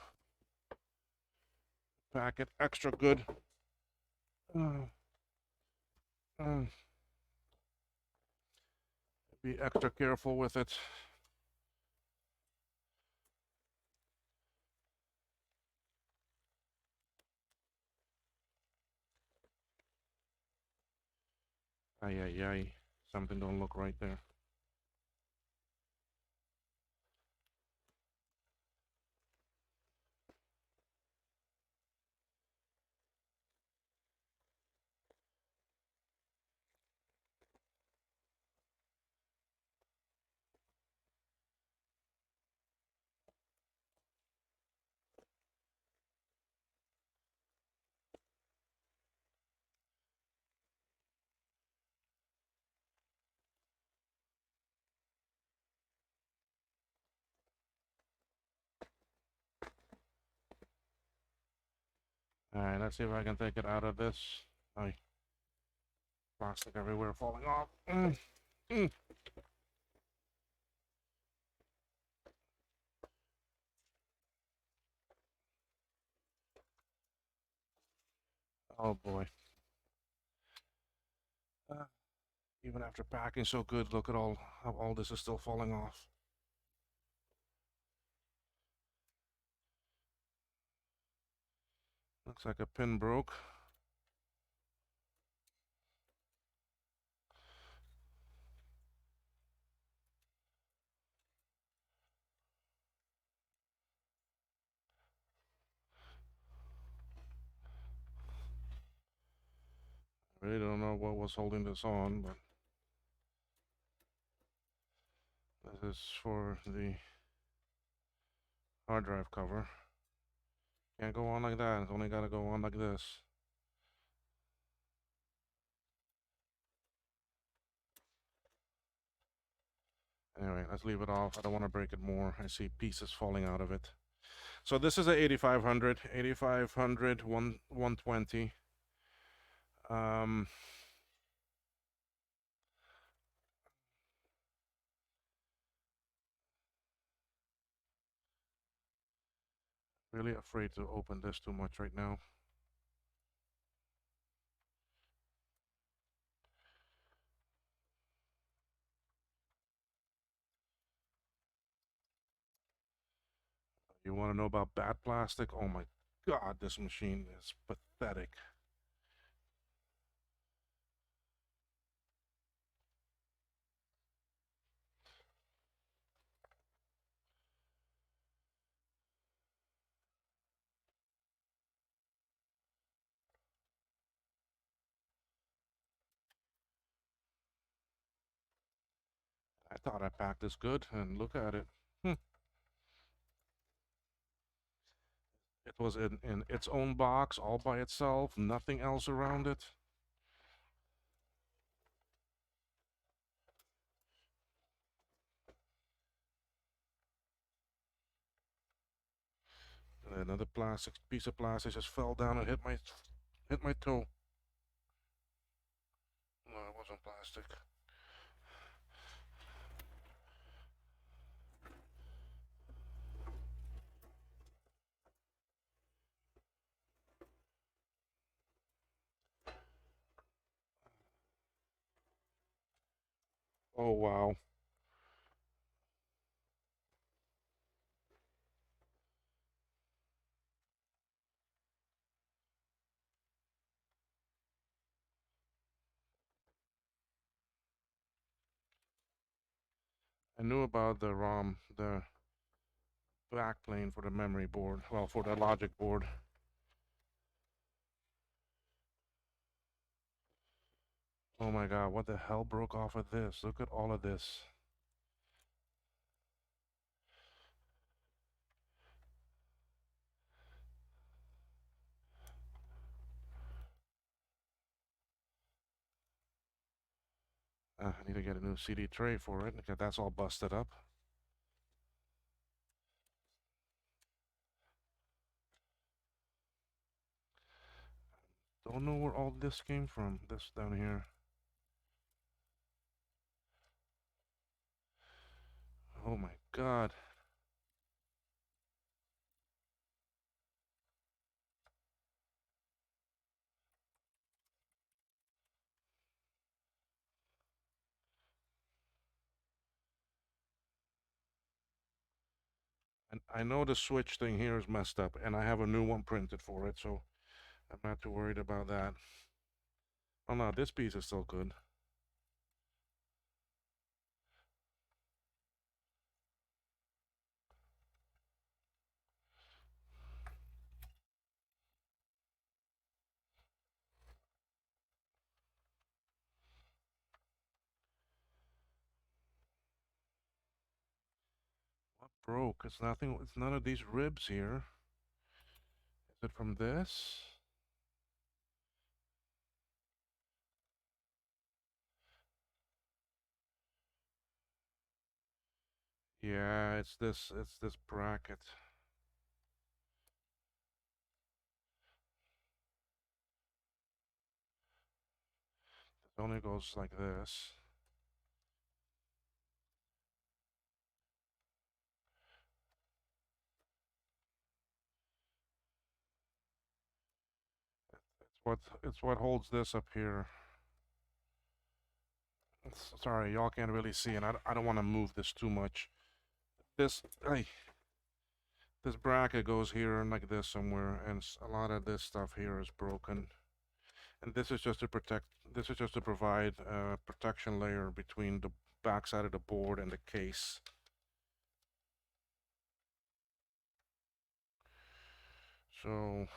pack it extra good. Uh, uh, be extra careful with it. Ay, ay, ay. Something don't look right there. All right, let's see if I can take it out of this. Ay, plastic everywhere falling off. Mm. Oh boy. Uh, Even after packing so good, look at how all this is still falling off. Looks like a pin broke. I really don't know what was holding this on, but this is for the hard drive cover. Can't go on like that. It's only got to go on like this. Anyway, let's leave it off. I don't want to break it more. I see pieces falling out of it. So this is a 8500, 120. Um, really afraid to open this too much right now. You want to know about bad plastic? Oh my God, this machine is pathetic. I thought I packed this good, and look at it. It was in its own box, all by itself, nothing else around it. And another plastic piece of plastic just fell down and hit my toe. No, it wasn't plastic. Oh wow. I knew about the ROM, the backplane for the memory board. Well, for the logic board. Oh my God, what the hell broke off of this? Look at all of this. I need to get a new CD tray for it because that's all busted up. Don't know where all this came from. This down here. Oh my God. And I know the switch thing here is messed up, and I have a new one printed for it, so I'm not too worried about that. Oh no, this piece is still good. What broke? It's nothing. It's none of these ribs here. Is it from this? Yeah, it's this. It's this bracket. It only goes like this. It's what holds this up here. Sorry, y'all can't really see, and I don't want to move this too much. This, hey, this bracket goes here and like this somewhere, and a lot of this stuff here is broken. And this is just to protect. This is just to provide a protection layer between the backside of the board and the case. So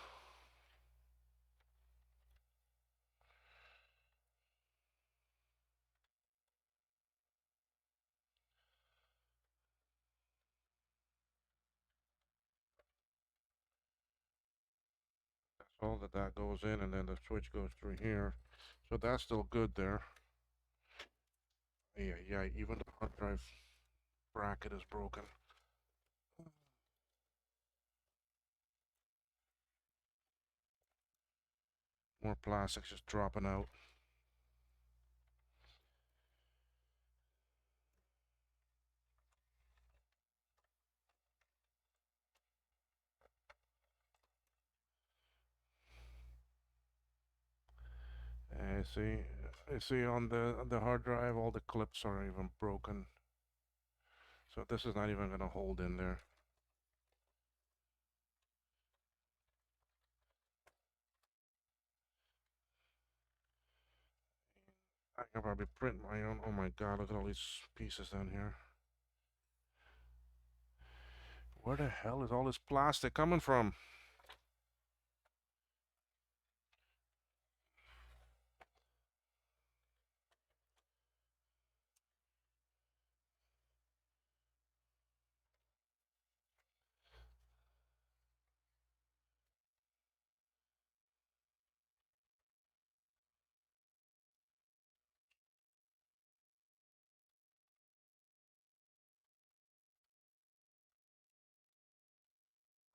that's all that goes in, and then the switch goes through here. So that's still good there. Yeah, yeah. Even the hard drive bracket is broken. More plastics just dropping out. I see. I see on the hard drive, all the clips are even broken. So this is not even gonna hold in there. I can probably print my own. Oh my God! Look at all these pieces down here. Where the hell is all this plastic coming from?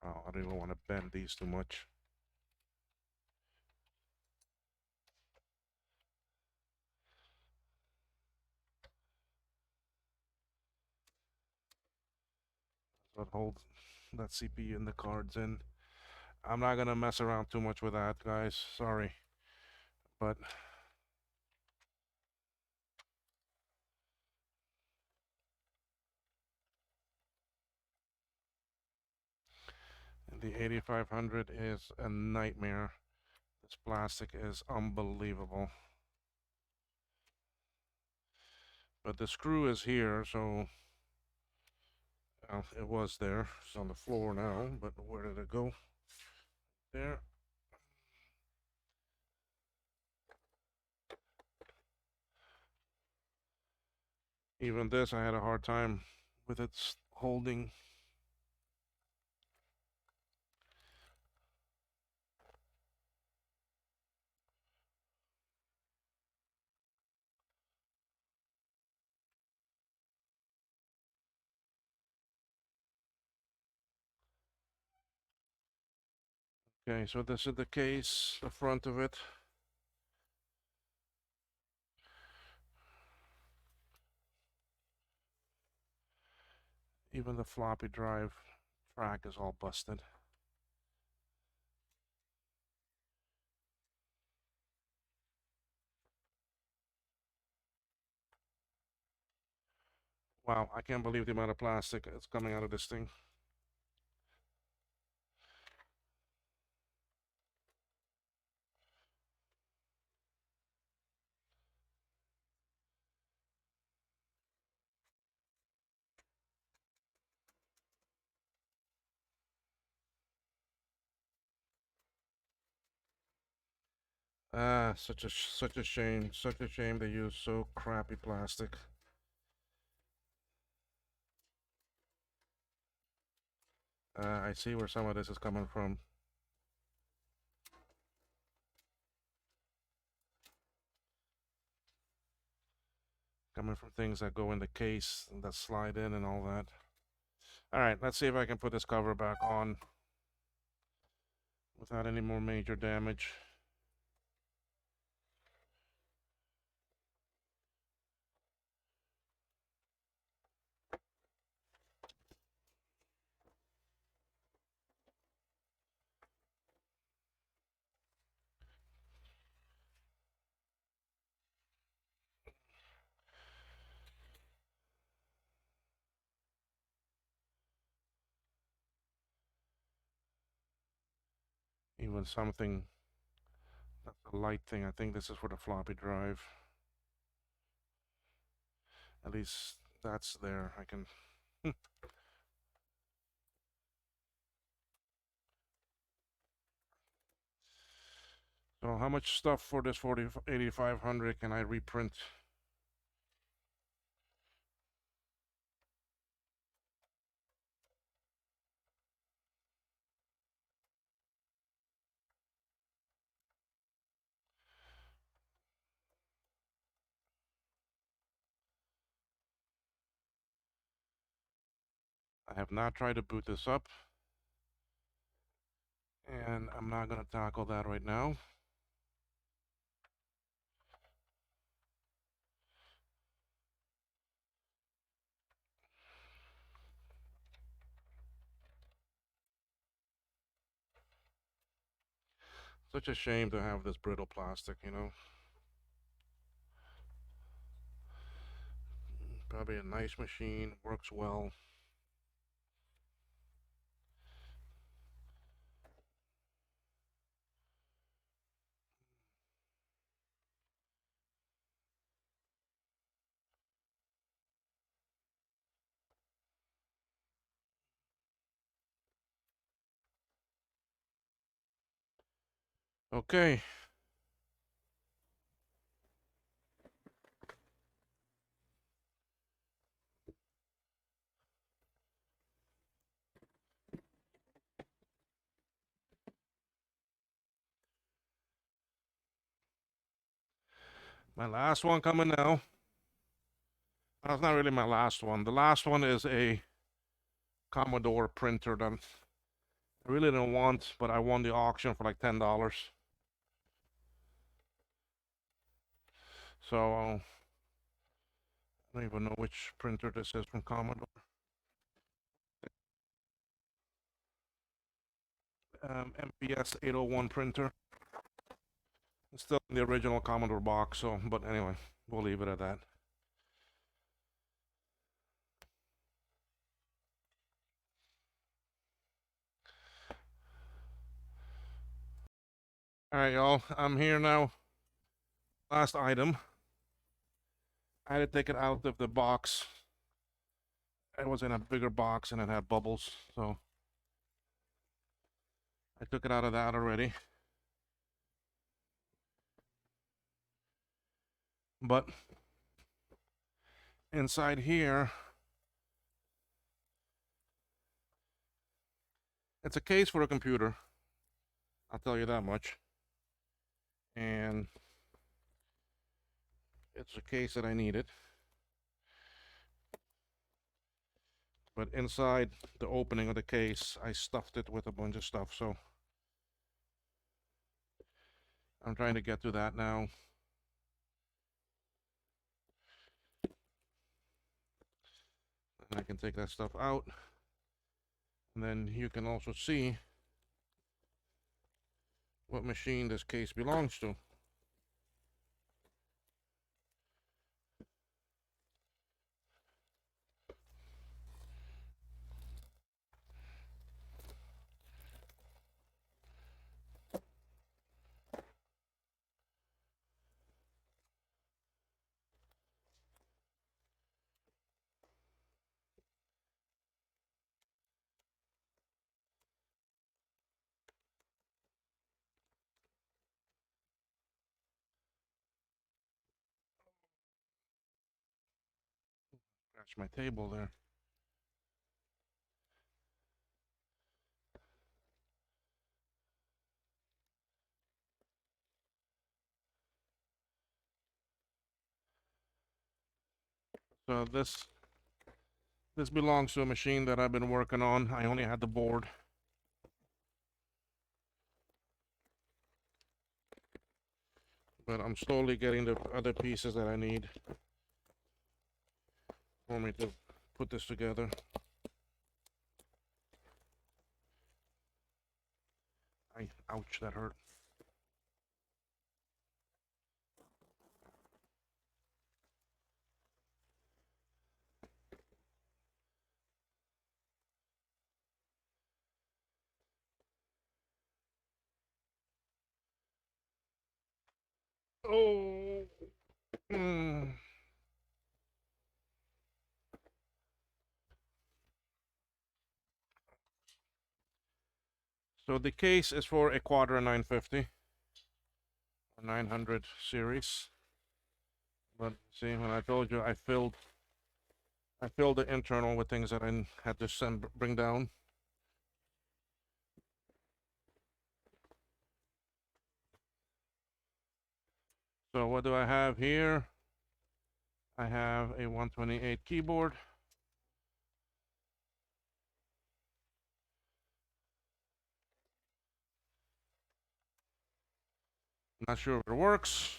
Oh, I don't even want to bend these too much. So it holds that CPU and the cards in. I'm not gonna mess around too much with that, guys. Sorry, but the 8500 is a nightmare. This plastic is unbelievable. But the screw is here, so it was there. It's on the floor now, but where did it go? There. Even this, I had a hard time with its holding. Okay, so this is the case, the front of it. Even the floppy drive track is all busted. Wow, I can't believe the amount of plastic that's coming out of this thing. Ah, such a shame. Such a shame they use so crappy plastic. I see where some of this is coming from. Coming from things that go in the case and that slide in and all that. All right, let's see if I can put this cover back on without any more major damage. Even something, that's a light thing. I think this is for the floppy drive. At least that's there. I can. So how much stuff for this 8500 can I reprint? I have not tried to boot this up, and I'm not going to tackle that right now. Such a shame to have this brittle plastic, you know. Probably a nice machine, works well. Okay. My last one coming now. That's not really my last one. The last one is a Commodore printer that I really didn't want, but I won the auction for like $10. So I don't even know which printer this is from Commodore. MPS 801 printer. It's still in the original Commodore box, so, but anyway, we'll leave it at that. All right, y'all, I'm here now. Last item. I had to take it out of the box. It was in a bigger box and it had bubbles, so I took it out of that already. But inside here, it's a case for a computer. I'll tell you that much. And it's a case that I needed. But inside the opening of the case, I stuffed it with a bunch of stuff. So I'm trying to get to that now. And I can take that stuff out. And then you can also see what machine this case belongs to. Scratch my table there. So this belongs to a machine that I've been working on. I only had the board. But I'm slowly getting the other pieces that I need for me to put this together. Ouch, that hurt. Oh. Mm. So the case is for a Quadra 950 or 900 series. But see, when I told you I filled the internal with things that I had to bring down. So what do I have here? I have a 128 keyboard. Not sure if it works.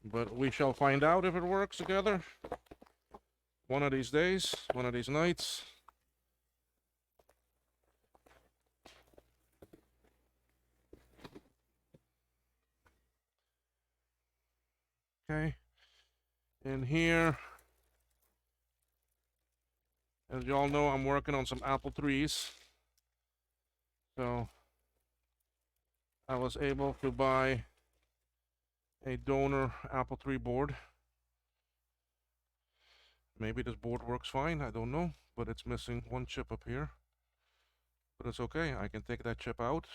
But we shall find out if it works together. One of these days, one of these nights. Okay. In here, as you all know, I'm working on some Apple IIIs. So I was able to buy a donor Apple III board. Maybe this board works fine, I don't know, but it's missing one chip up here. But it's okay, I can take that chip out.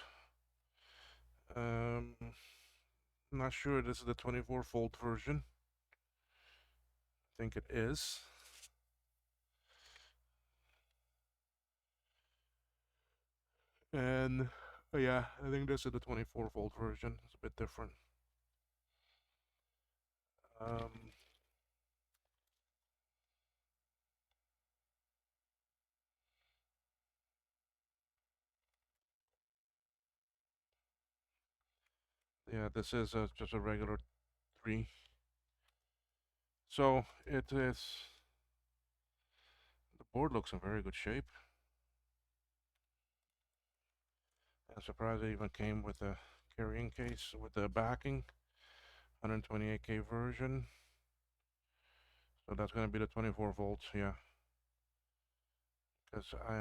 Not sure this is the 24-volt version. I think it is. And yeah, I think this is the 24-volt version. It's a bit different. Yeah, this is just a regular 3. So it is. The board looks in very good shape. I'm surprised it even came with a carrying case with the backing. 128K version. So that's going to be the 24 volts, yeah. Because I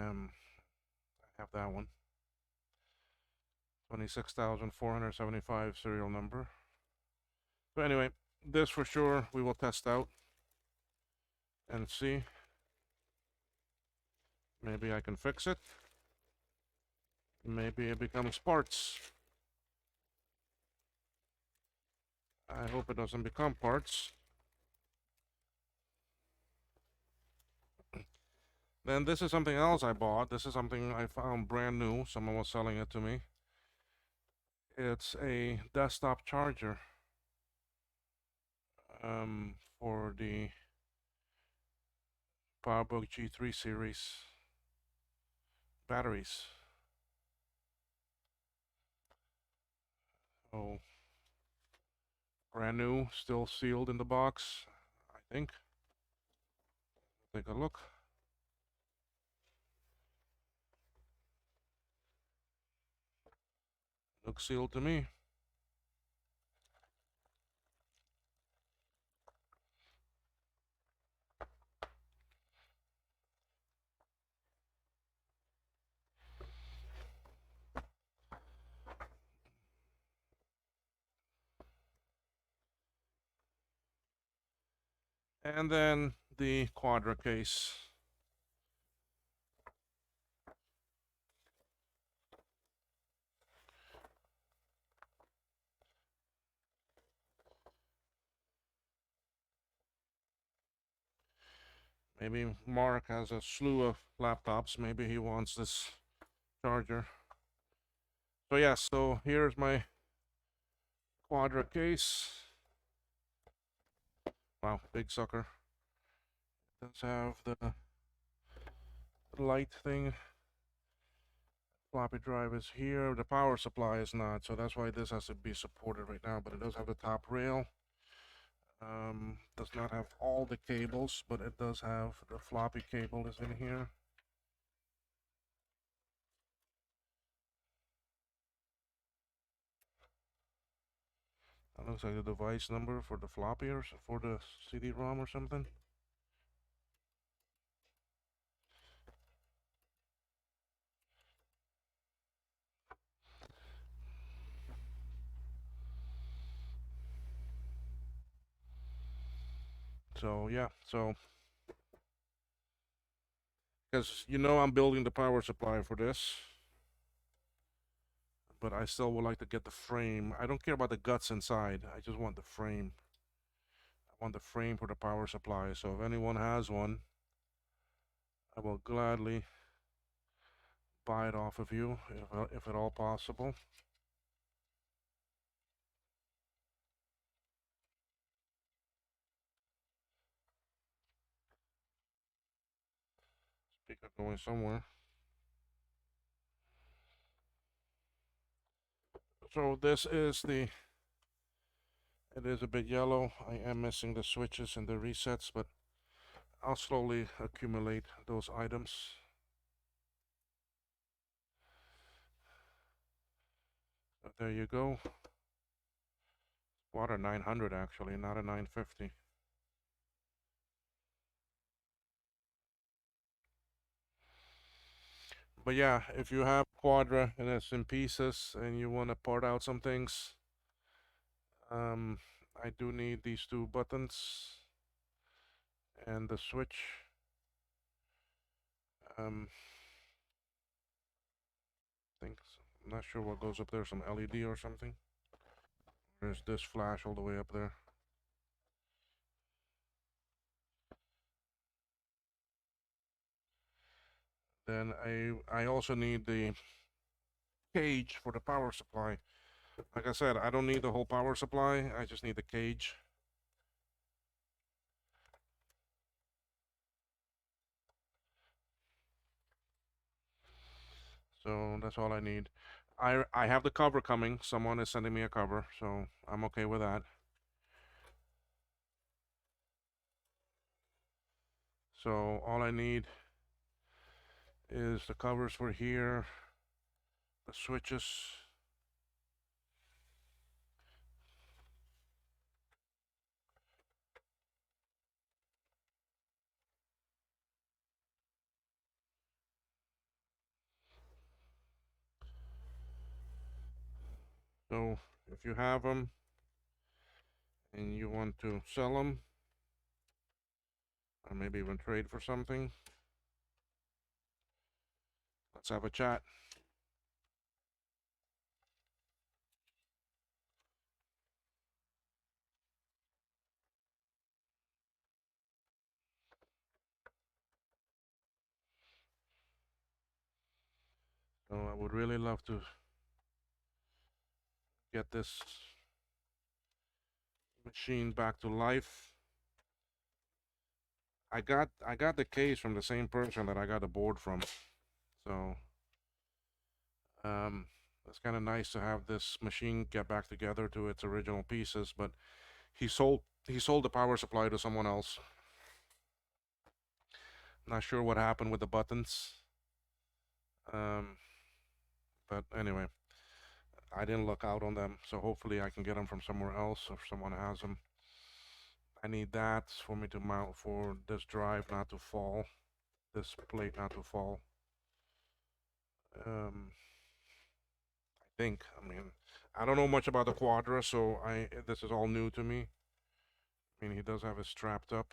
have that one. 26,475 serial number. So anyway, this for sure we will test out and see. Maybe I can fix it. Maybe it becomes parts. I hope it doesn't become parts. Then this is something else I bought. This is something I found brand new. Someone was selling it to me. It's a desktop charger for the PowerBook G3 series. batteries. Oh, brand new, still sealed in the box, I think. Take a look. Looks sealed to me. And then the Quadra case. Maybe Mark has a slew of laptops. Maybe he wants this charger. So yeah, so here's my Quadra case. Wow, big sucker. Does have the light thing. Floppy drive is here. The power supply is not, so that's why this has to be supported right now. But it does have the top rail. Does not have all the cables, but it does have the floppy cable is in here. That looks like the device number for the floppy or for the CD-ROM or something. So yeah, so because you know I'm building the power supply for this, but I still would like to get the frame. I don't care about the guts inside. I just want the frame. I want the frame for the power supply. So if anyone has one, I will gladly buy it off of you if at all possible. Speaker going somewhere. So this is the. It is a bit yellow. I am missing the switches and the resets, but I'll slowly accumulate those items. So there you go. Water 900 actually, not a 950. But yeah, if you have Quadra and it's in pieces and you want to part out some things, I do need these two buttons and the switch. Think I'm not sure what goes up there, some LED or something. There's this flash all the way up there. Then I also need the cage for the power supply. Like I said, I don't need the whole power supply. I just need the cage. So that's all I need. I have the cover coming. Someone is sending me a cover, so I'm okay with that. So all I need is the covers for here, the switches. So if you have them and you want to sell them, or maybe even trade for something, let's have a chat. So I would really love to get this machine back to life. I got the case from the same person that I got the board from. So Um, it's kind of nice to have this machine get back together to its original pieces, but he sold the power supply to someone else. Not sure what happened with the buttons. Um, but anyway, I didn't look out on them, so hopefully I can get them from somewhere else if someone has them. I need that for me to mount for this drive not to fall, this plate not to fall. I mean, I don't know much about the Quadra, so this is all new to me. I mean, he does have it strapped up.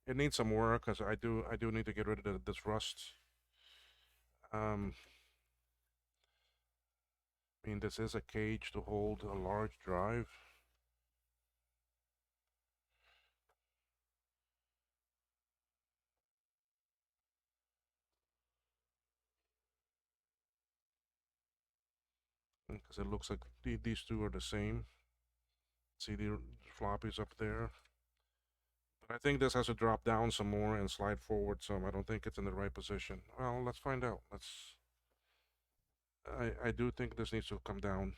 It needs some work because I do need to get rid of this rust. Um, I mean, this is a cage to hold a large drive. Because it looks like these two are the same. See the floppies up there. But I think this has to drop down some more and slide forward some. I don't think it's in the right position. Well, let's find out. I do think this needs to come down.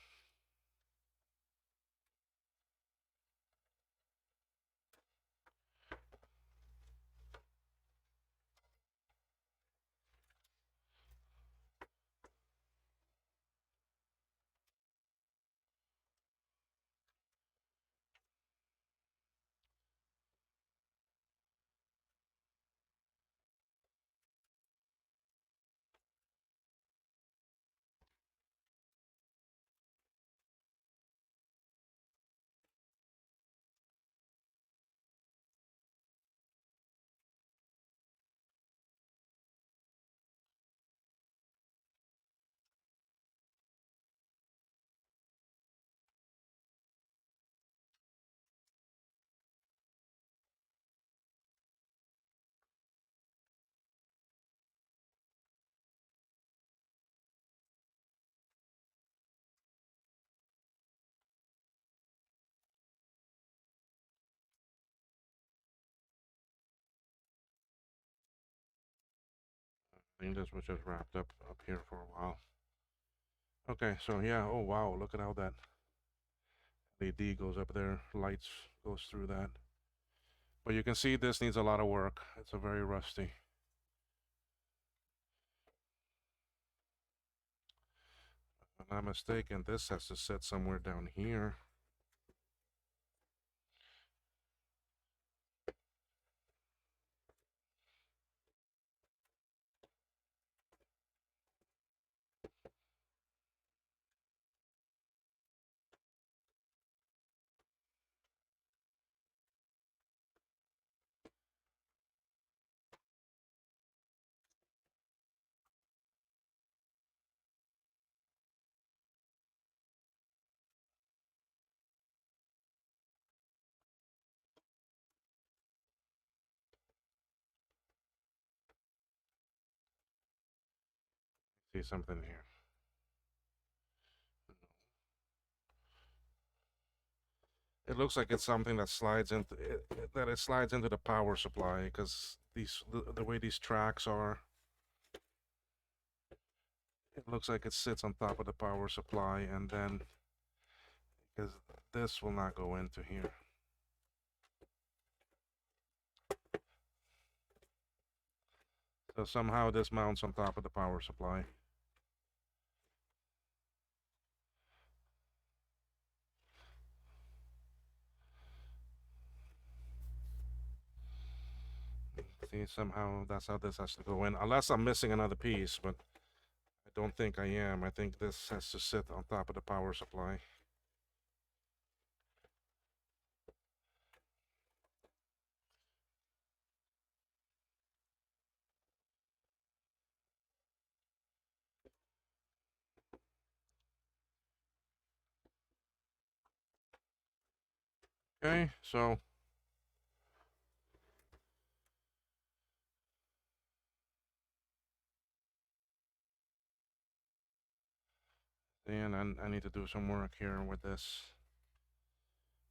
I think this was just wrapped up here for a while. Okay, so yeah. Oh wow, look at how that LED goes up there. Lights goes through that. But you can see this needs a lot of work. It's a very rusty. If I'm not mistaken, this has to sit somewhere down here. See something here. It looks like it's something that slides into the power supply because the way these tracks are, it looks like it sits on top of the power supply, and then because this will not go into here. So somehow this mounts on top of the power supply. See, somehow that's how this has to go in, unless I'm missing another piece, but I don't think I am. I think this has to sit on top of the power supply. Okay, so and I need to do some work here with this.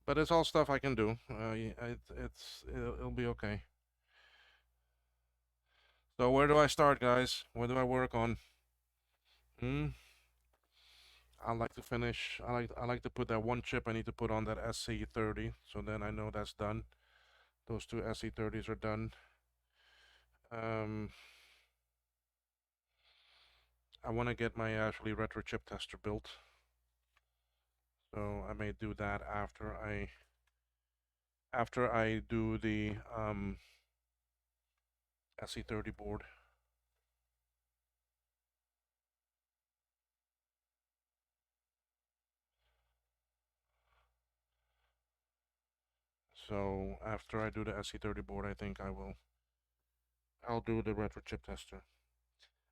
But it's all stuff I can do. It'll be okay. So where do I start, guys? What do I work on? Hmm. I like to finish. I like to put that one chip I need to put on that SC30. So then I know that's done. Those two SC30s are done. Um, I want to get my actually retro chip tester built. So I may do that after I do the SC30 board. So after I do the SC30 board, I think I'll do the retro chip tester.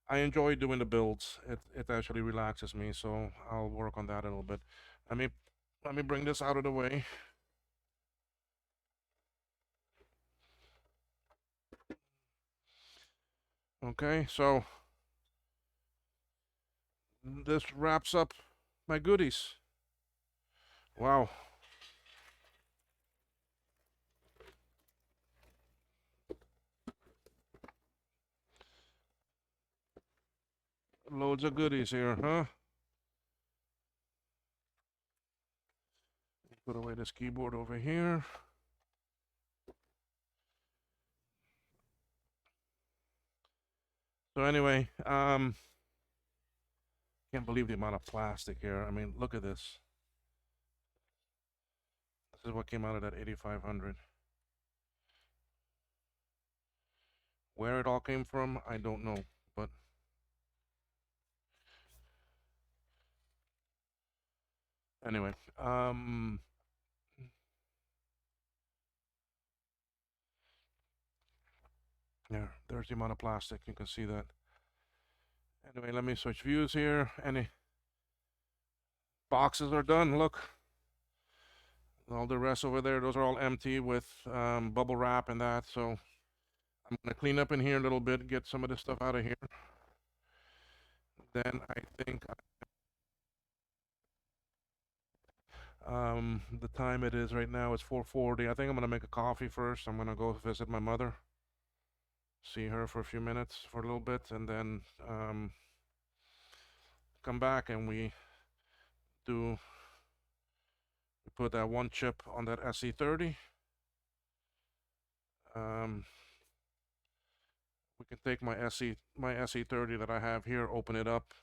I enjoy doing the builds. It actually relaxes me, so I'll work on that a little bit. Let me let me bring this out of the way. Okay, so this wraps up my goodies. Wow, loads of goodies here, huh? Put away this keyboard over here. So anyway, can't believe the amount of plastic here. I mean, look at this. This is what came out of that 8500. Where it all came from, I don't know, but anyway, yeah, there's the amount of plastic. You can see that. Anyway, let me switch views here. Any boxes are done. Look, all the rest over there, those are all empty with bubble wrap and that. So I'm gonna clean up in here a little bit, get some of this stuff out of here. Then I think the time it is right now is 4:40. I think I'm gonna make a coffee first. I'm gonna go visit my mother, see her for a few minutes, for a little bit, and then come back and do we put that one chip on that SC30. Um, we can take my SC30 that I have here, open it up,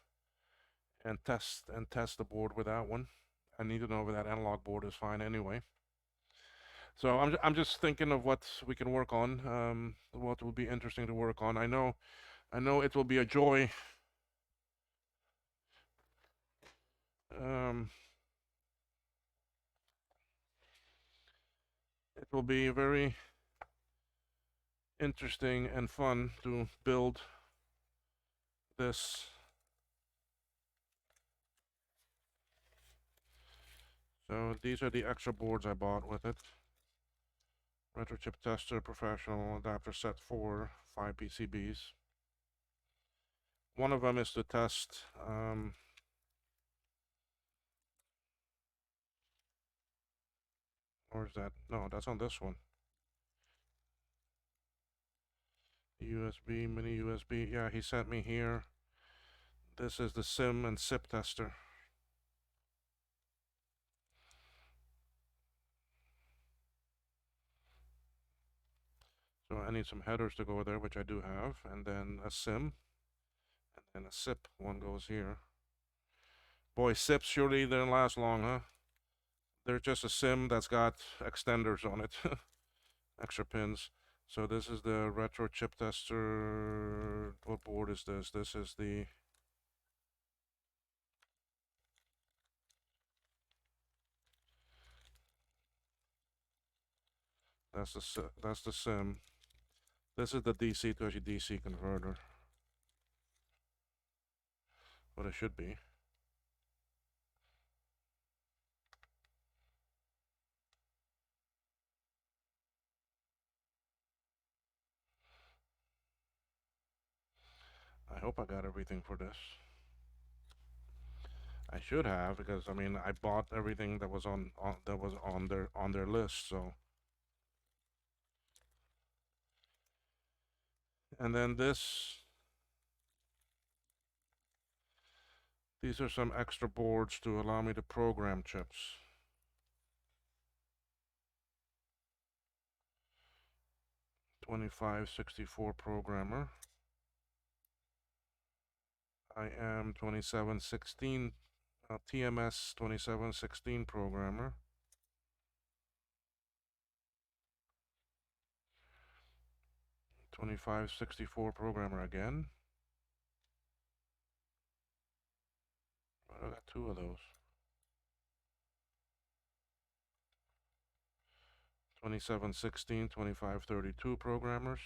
and test the board with that one. I need to know if that analog board is fine anyway. So I'm just thinking of what we can work on, what will be interesting to work on. I know it will be a joy. Um, it will be very interesting and fun to build this. So these are the extra boards I bought with it. Retro chip tester, professional adapter set for 5 PCBs. One of them is to test or is that? No, that's on this one. USB, mini USB. Yeah, he sent me here. This is the SIM and SIP tester. So I need some headers to go there, which I do have, and then a SIM, and then a SIP one goes here. Boy, SIPs surely didn't last long, huh? They're just a SIM that's got extenders on it, extra pins. So this is the retro chip tester. What board is this? This is the that's the SIM. This is the DC to actually DC converter. What it should be. I hope I got everything for this. I should have, because I mean I bought everything that was on their list. So, and then These are some extra boards to allow me to program chips. 2564 programmer. I am 2716 TMS 2716 programmer. 2564 programmer again. I got two of those. 2716, 2532 programmers.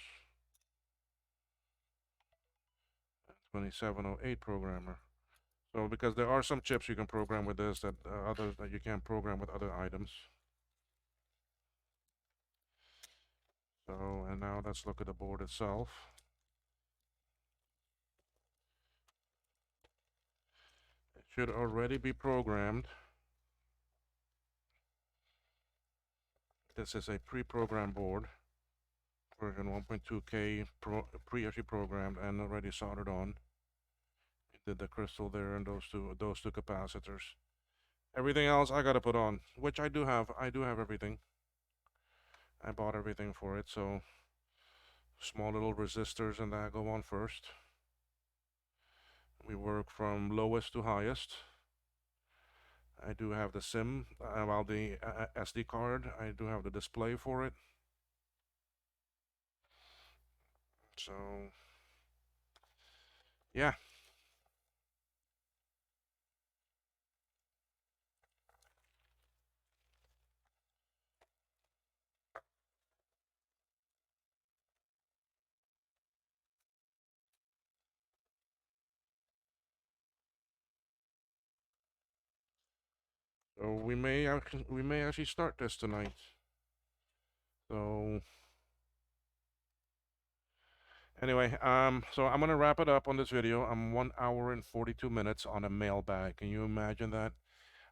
2708 programmer. So because there are some chips you can program with this that others that you can't program with other items. So, and now let's look at the board itself. It should already be programmed. This is a pre-programmed board, version 1.2K pre-actually programmed and already soldered on. Did the crystal there and those two capacitors. Everything else I gotta put on, which I do have. I do have everything. I bought everything for it, so small little resistors and that go on first. We work from lowest to highest. I do have the SIM, well, the SD card. I do have the display for it. So, yeah. So we may actually start this tonight. So anyway, so I'm gonna wrap it up on this video. I'm 1 hour and 42 minutes on a mailbag. Can you imagine that?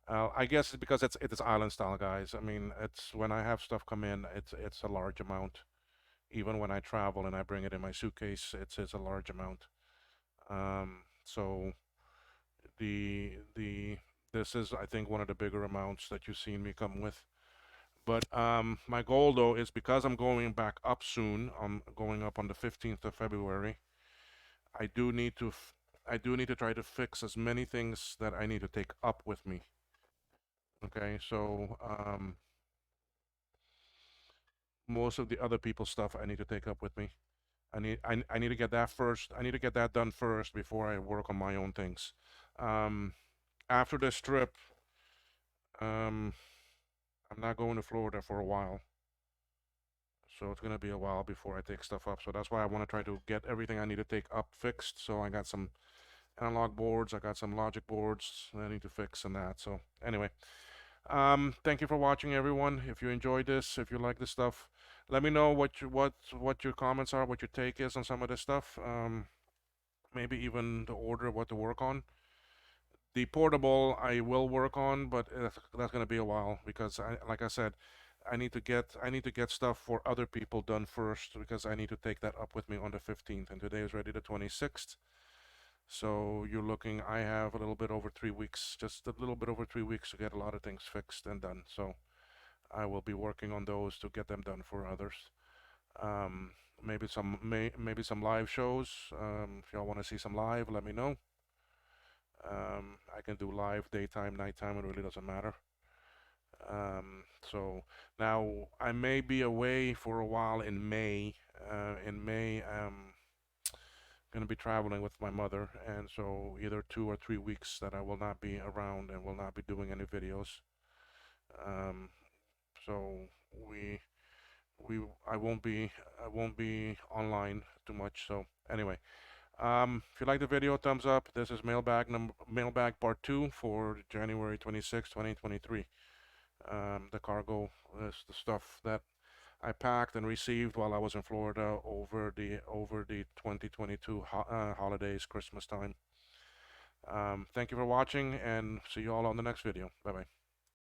I guess it's because it's island style, guys. I mean, it's when I have stuff come in, it's a large amount. Even when I travel and I bring it in my suitcase, it's a large amount. So the this is, I think, one of the bigger amounts that you've seen me come with. But my goal though is, because I'm going back up soon. I'm going up on the 15th of February. I do need to I do need to try to fix as many things that I need to take up with me. Okay, so most of the other people's stuff I need to take up with me. I need to get that first. I need to get that done first before I work on my own things. Um, After this trip, um, I'm not going to Florida for a while, so it's gonna be a while before I take stuff up. So that's why I want to try to get everything I need to take up fixed. So I got some analog boards, I got some logic boards that I need to fix and that. So anyway, thank you for watching, everyone. If you enjoyed this, if you like this stuff, let me know what your comments are, what your take is on some of this stuff. Maybe even the order of what to work on. The portable I will work on, but that's gonna be a while because like I said, I need to get stuff for other people done first, because I need to take that up with me on the 15th, and today is already the 26th. So you're looking, I have a little bit over 3 weeks, just a little bit over 3 weeks to get a lot of things fixed and done. So I will be working on those to get them done for others. Um, maybe some live shows. If y'all want to see some live, let me know. I can do live daytime, nighttime. It really doesn't matter. So now I may be away for a while in May. In May, going to be traveling with my mother, and so either 2 or 3 weeks that I will not be around and will not be doing any videos. Um, so we we I won't be online too much. So anyway, if you like the video, thumbs up. This is Mailbag Part 2 for January 26, 2023. The cargo is the stuff that I packed and received while I was in Florida over the 2022 holidays, Christmas time. Thank you for watching, and see you all on the next video. Bye bye.